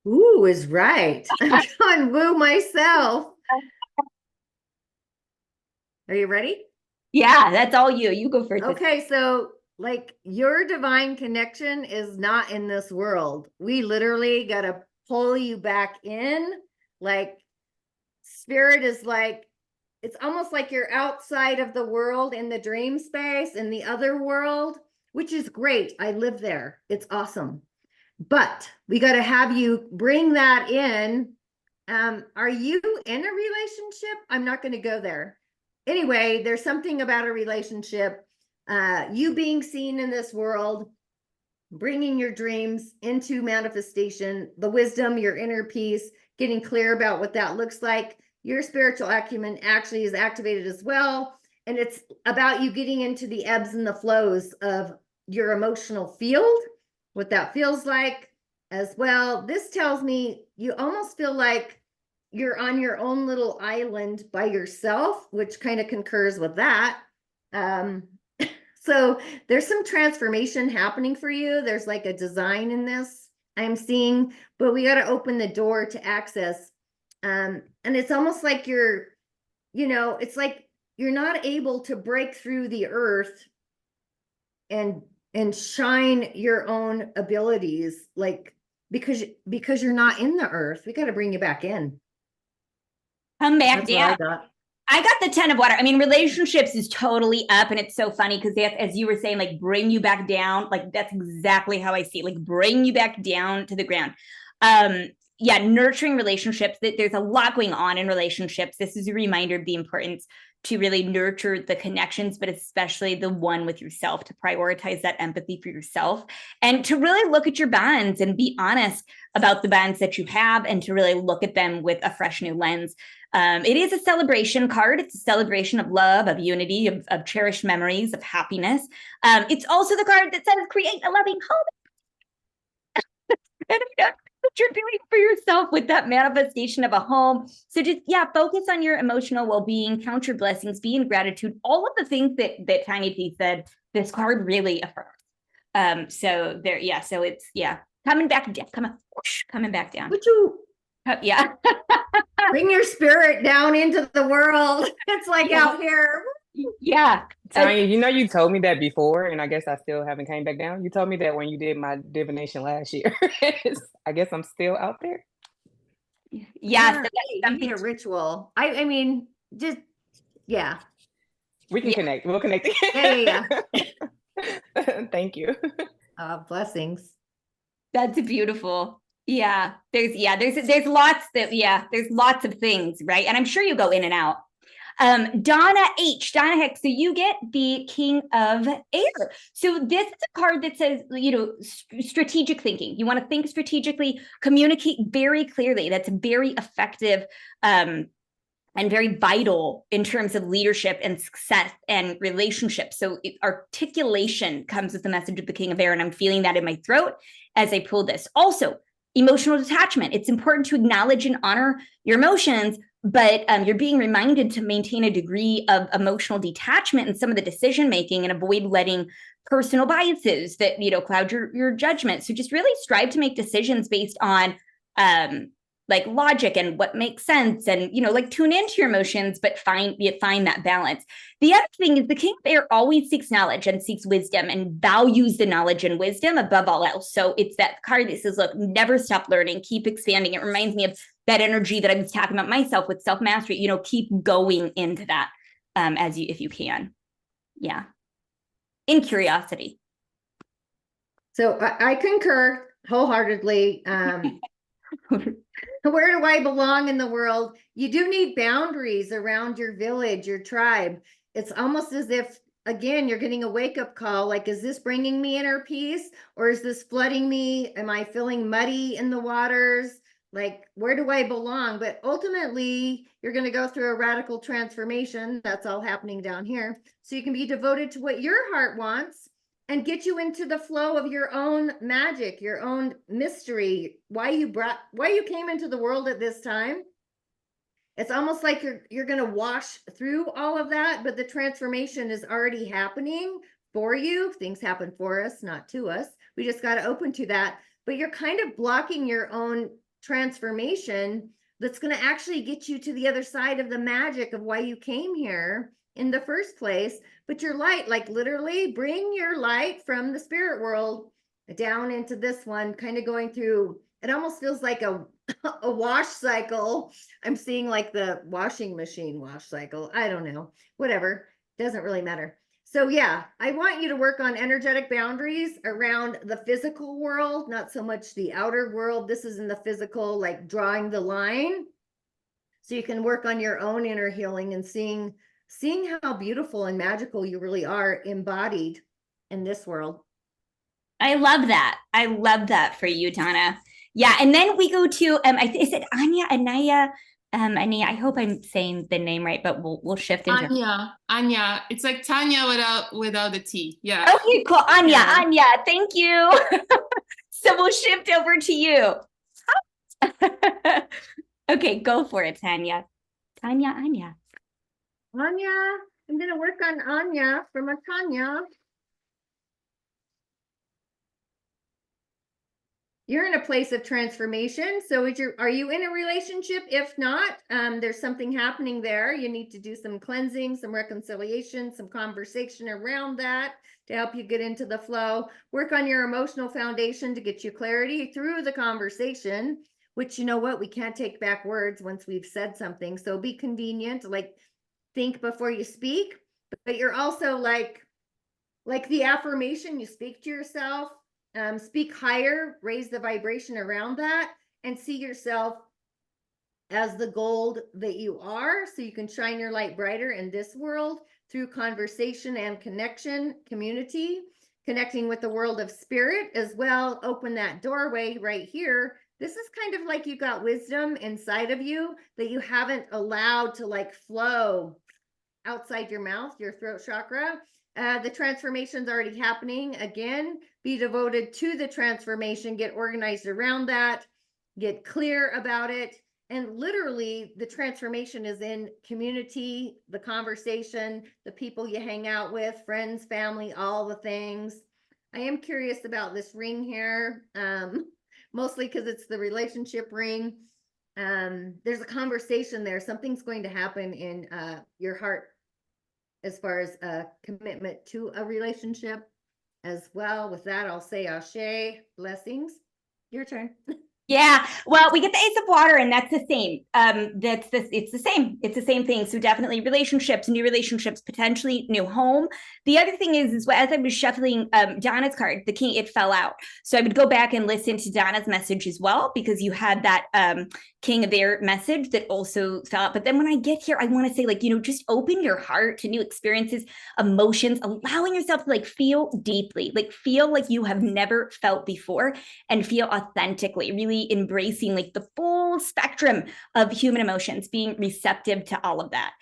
Ooh is right. I'm going woo myself. Are you ready? Yeah, that's all you. You go first. Okay, so like your divine connection is not in this world. We literally got to pull you back in. Like spirit is like, it's almost like you're outside of the world in the dream space in the other world, which is great. I live there. It's awesome. But we got to have you bring that in. Are you in a relationship? I'm not going to go there. Anyway, there's something about a relationship, you being seen in this world, bringing your dreams into manifestation, the wisdom, your inner peace, getting clear about what that looks like. Your spiritual acumen actually is activated as well. And it's about you getting into the ebbs and the flows of your emotional field, what that feels like as well. This tells me you almost feel like you're on your own little island by yourself, which kind of concurs with that. So there's some transformation happening for you. There's like a design in this I'm seeing, but we got to open the door to access. And it's almost like it's like you're not able to break through the earth and shine your own abilities, like because you're not in the earth. We got to bring you back in. Come back That's what I down. got. I got the 10 of water. I mean, relationships is totally up. And it's so funny because as you were saying, like bring you back down, like that's exactly how I see it, like bring you back down to the ground. Yeah, nurturing relationships. There's a lot going on in relationships. This is a reminder of the importance to really nurture the connections, but especially the one with yourself, to prioritize that empathy for yourself and to really look at your bonds and be honest about the bonds that you have and to really look at them with a fresh new lens. It is a celebration card. It's a celebration of love, of unity, of cherished memories, of happiness. It's also the card that says create a loving home. And what you're doing for yourself with that manifestation of a home. So just, yeah, focus on your emotional well-being, count your blessings, be in gratitude, all of the things that Tiny T said, this card really affirms. So there, yeah, so it's, yeah, coming back down, coming back down. Would you Yeah. bring your spirit down into the world? It's like out here. Yeah. Tanya, you told me that before, and I guess I still haven't came back down. You told me that when you did my divination last year. I guess I'm still out there. Yeah. So You need a ritual. I mean, just, yeah. We can connect. We'll connect. Yeah. Thank you. Blessings. That's beautiful. Yeah. There's lots there's lots of things, right? And I'm sure you go in and out. Donna Hicks, so you get the King of Air. So this is a card that says, strategic thinking. You want to think strategically, communicate very clearly. That's very effective and very vital in terms of leadership and success and relationships. So articulation comes with the message of the King of Air, and I'm feeling that in my throat as I pull this. Also, emotional detachment. It's important to acknowledge and honor your emotions, but you're being reminded to maintain a degree of emotional detachment in some of the decision making and avoid letting personal biases that cloud your judgment. So just really strive to make decisions based on like logic and what makes sense, and like tune into your emotions, but find that balance. The other thing is the King of Air always seeks knowledge and seeks wisdom and values the knowledge and wisdom above all else. So it's that card that says, look, never stop learning, keep expanding. It reminds me of that energy that I was talking about myself with self-mastery. Keep going into that if you can. Yeah. In curiosity. So I concur wholeheartedly. Where do I belong in the world? You do need boundaries around your village, your tribe. It's almost as if, again, you're getting a wake-up call. Like, is this bringing me inner peace, or is this flooding me? Am I feeling muddy in the waters? Like, where do I belong? But ultimately, you're going to go through a radical transformation. That's all happening down here. So you can be devoted to what your heart wants and get you into the flow of your own magic, your own mystery, why you came into the world at this time. It's almost like you're going to wash through all of that, but the transformation is already happening for you. Things happen for us, not to us. We just got to open to that. but you're kind of blocking your own transformation that's going to actually get you to the other side of the magic of why you came here in the first place. But your light, like literally bring your light from the spirit world down into this one, kind of going through, it almost feels like a wash cycle. I'm seeing like the washing machine wash cycle. I don't know, whatever, doesn't really matter. So yeah, I want you to work on energetic boundaries around the physical world, not so much the outer world. This is in the physical, like drawing the line. So you can work on your own inner healing and seeing how beautiful and magical you really are embodied in this world. I love that. I love that for you, Donna. Yeah, and then we go to is it Anya, Anaya? Ania, I hope I'm saying the name right, but we'll shift into Anya. It's like Tanya without the T. Yeah. Okay, cool. Anya, Yeah. Anya, thank you. So we'll shift over to you. Okay, go for it, Tanya. Anya. Anya, I'm gonna work on Anya from a Tanya. You're in a place of transformation. So are you in a relationship? If not, there's something happening there. You need to do some cleansing, some reconciliation, some conversation around that to help you get into the flow. Work on your emotional foundation to get you clarity through the conversation, which, you know what, we can't take back words once we've said something. So be convenient, like think before you speak, but you're also like the affirmation, you speak to yourself. Speak higher, raise the vibration around that, and see yourself as the gold that you are, so you can shine your light brighter in this world through conversation and connection, community, connecting with the world of spirit as well. Open that doorway right here. This is kind of like you got wisdom inside of you that you haven't allowed to like flow outside your mouth, your throat chakra. The transformation's already happening. Again, be devoted to the transformation, get organized around that, get clear about it. And literally the transformation is in community, the conversation, the people you hang out with, friends, family, all the things. I am curious about this ring here, mostly because it's the relationship ring. There's a conversation there. Something's going to happen in your heart as far as a commitment to a relationship as well. With that, I'll say ashe, blessings. Your turn. Yeah, well, we get the Ace of Water, and that's the same. It's the same. It's the same thing. So definitely relationships, new relationships, potentially new home. The other thing is as I was shuffling Donna's card, the King, it fell out. So I would go back and listen to Donna's message as well, because you had that King of Air message that also fell out. But then when I get here, I want to say, like, just open your heart to new experiences, emotions, allowing yourself to like feel deeply, like feel like you have never felt before, and feel authentically, really embracing like the full spectrum of human emotions, being receptive to all of that.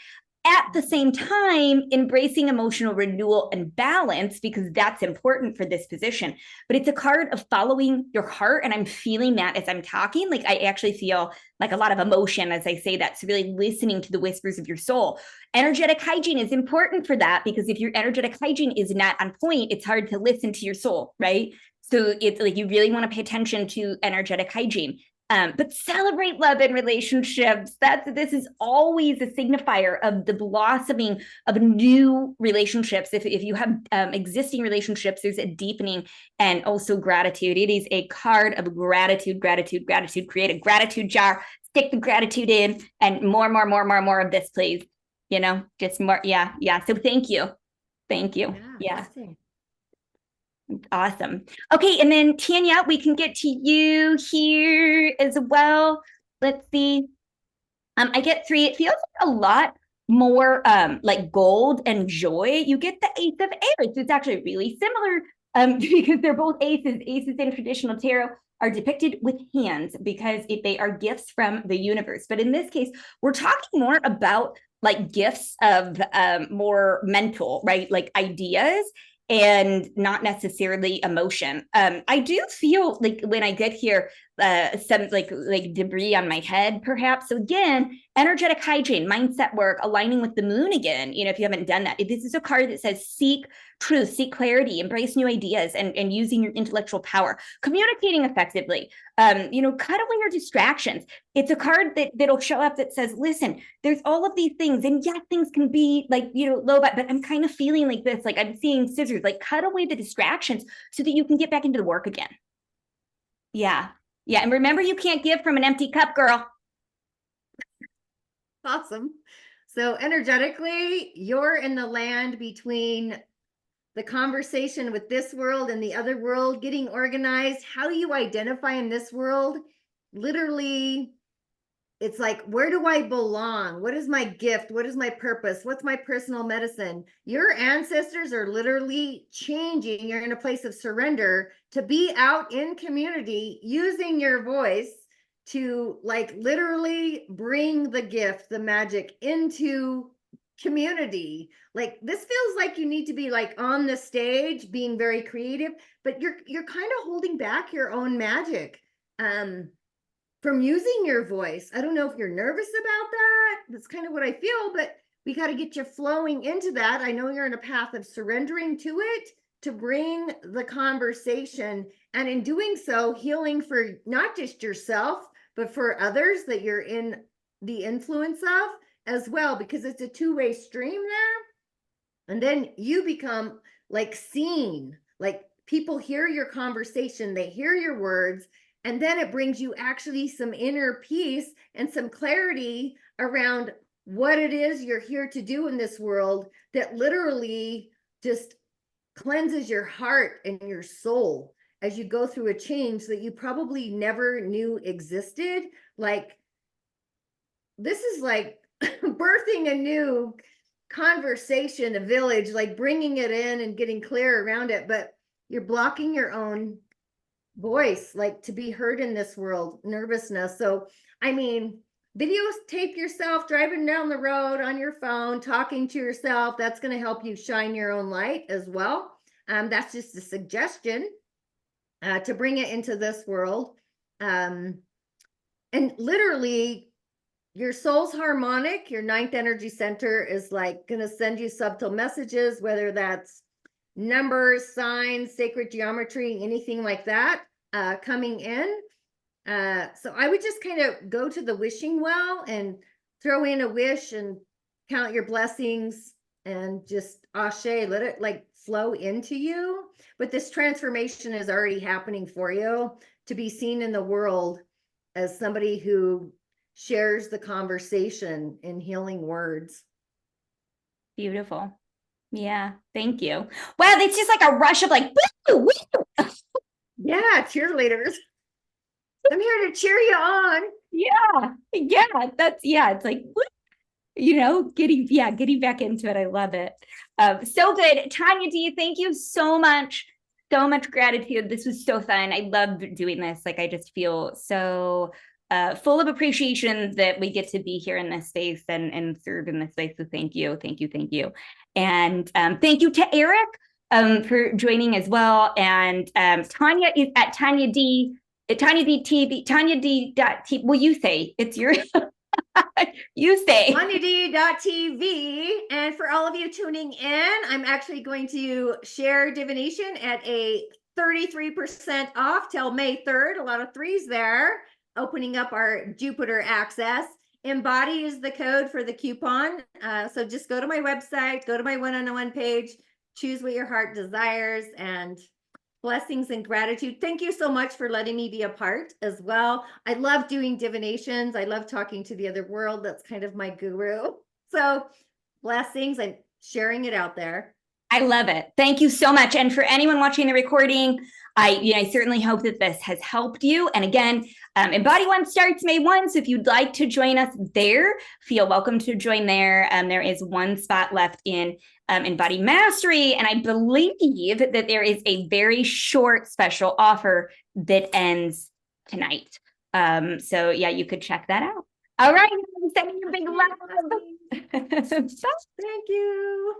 At the same time, embracing emotional renewal and balance, because that's important for this position. But it's a card of following your heart. And I'm feeling that as I'm talking. Like, I actually feel like a lot of emotion as I say that. So really listening to the whispers of your soul. Energetic hygiene is important for that, because if your energetic hygiene is not on point, it's hard to listen to your soul, right? So it's like you really want to pay attention to energetic hygiene. But celebrate love and relationships. This is always a signifier of the blossoming of new relationships. If you have existing relationships, there's a deepening, and also gratitude. It is a card of gratitude. Create a gratitude jar, stick the gratitude in, and more of this, please. Just more. Yeah. So thank you. Yeah. Awesome. Okay, and then Tanya, we can get to you here as well. Let's see. I get 3. It feels like a lot more like gold and joy. You get the Ace of Air. So it's actually really similar because they're both aces. Aces in traditional tarot are depicted with hands because they are gifts from the universe. But in this case, we're talking more about like gifts of more mental, right? Like ideas, and not necessarily emotion. I do feel like when I get here, some like debris on my head, perhaps. So again, energetic hygiene, mindset work, aligning with the moon again. You know, if you haven't done that, this is a card that says seek truth, seek clarity, embrace new ideas, and using your intellectual power, communicating effectively. You know, cut away your distractions. It's a card that'll show up that says, listen, there's all of these things, and yeah, things can be like, you know, low, but I'm kind of feeling like this, like I'm seeing scissors, like cut away the distractions so that you can get back into the work again. Yeah. Yeah. And remember, you can't give from an empty cup, girl. Awesome. So energetically, you're in the land between the conversation with this world and the other world, getting organized. How you identify in this world, literally, it's like, where do I belong? What is my gift? What is my purpose? What's my personal medicine? Your ancestors are literally changing. You're in a place of surrender to be out in community, using your voice to like literally bring the gift, the magic into community. Like this feels like you need to be like on the stage being very creative, but you're kind of holding back your own magic from using your voice. I don't know if you're nervous about that. That's kind of what I feel, but we got to get you flowing into that. I know you're in a path of surrendering to it to bring the conversation, and in doing so, healing for not just yourself, but for others that you're in the influence of as well, because it's a two-way stream there. And then you become like seen, like people hear your conversation, they hear your words, and then it brings you actually some inner peace and some clarity around what it is you're here to do in this world, that literally just cleanses your heart and your soul as you go through a change that you probably never knew existed. Like, this is like birthing a new conversation, a village, like bringing it in and getting clear around it, but you're blocking your own voice, like to be heard in this world, nervousness. So, I mean, videotape yourself driving down the road on your phone, talking to yourself. That's going to help you shine your own light as well. That's just a suggestion to bring it into this world. And literally, your soul's harmonic, your ninth energy center is like going to send you subtle messages, whether that's numbers, signs, sacred geometry, anything like that coming in. So I would just kind of go to the wishing well and throw in a wish and count your blessings and just ashe, let it like flow into you. But this transformation is already happening for you, to be seen in the world as somebody who shares the conversation in healing words. Beautiful. Yeah, thank you. Wow, it's just like a rush of like, woo, woo. Yeah, cheerleaders. I'm here to cheer you on. Yeah, that's, yeah, it's like, woo, you know, getting back into it. I love it. So good. Tanya D, thank you so much. So much gratitude. This was so fun. I love doing this. Like, I just feel so full of appreciation that we get to be here in this space and serve in this space. So thank you. And thank you to Eric for joining as well. And Tanya is at Tanya D TV, Tanya D.TV. Well, you say it's your, you say. TanyaD.TV. And for all of you tuning in, I'm actually going to share divination at a 33% off till May 3rd. A lot of threes there. Opening up our Jupiter access. EMBODY is the code for the coupon. So just go to my website, go to my one-on-one page, choose what your heart desires, and blessings and gratitude. Thank you so much for letting me be a part as well. I love doing divinations. I love talking to the other world. That's kind of my guru. So blessings and sharing it out there. I love it. Thank you so much. And for anyone watching the recording, I certainly hope that this has helped you. And again, EMBODY One starts May 1. So if you'd like to join us there, feel welcome to join there. There is one spot left in EMBODY Mastery. And I believe that there is a very short special offer that ends tonight. So yeah, you could check that out. All right. I'm sending you a big love. Thank you.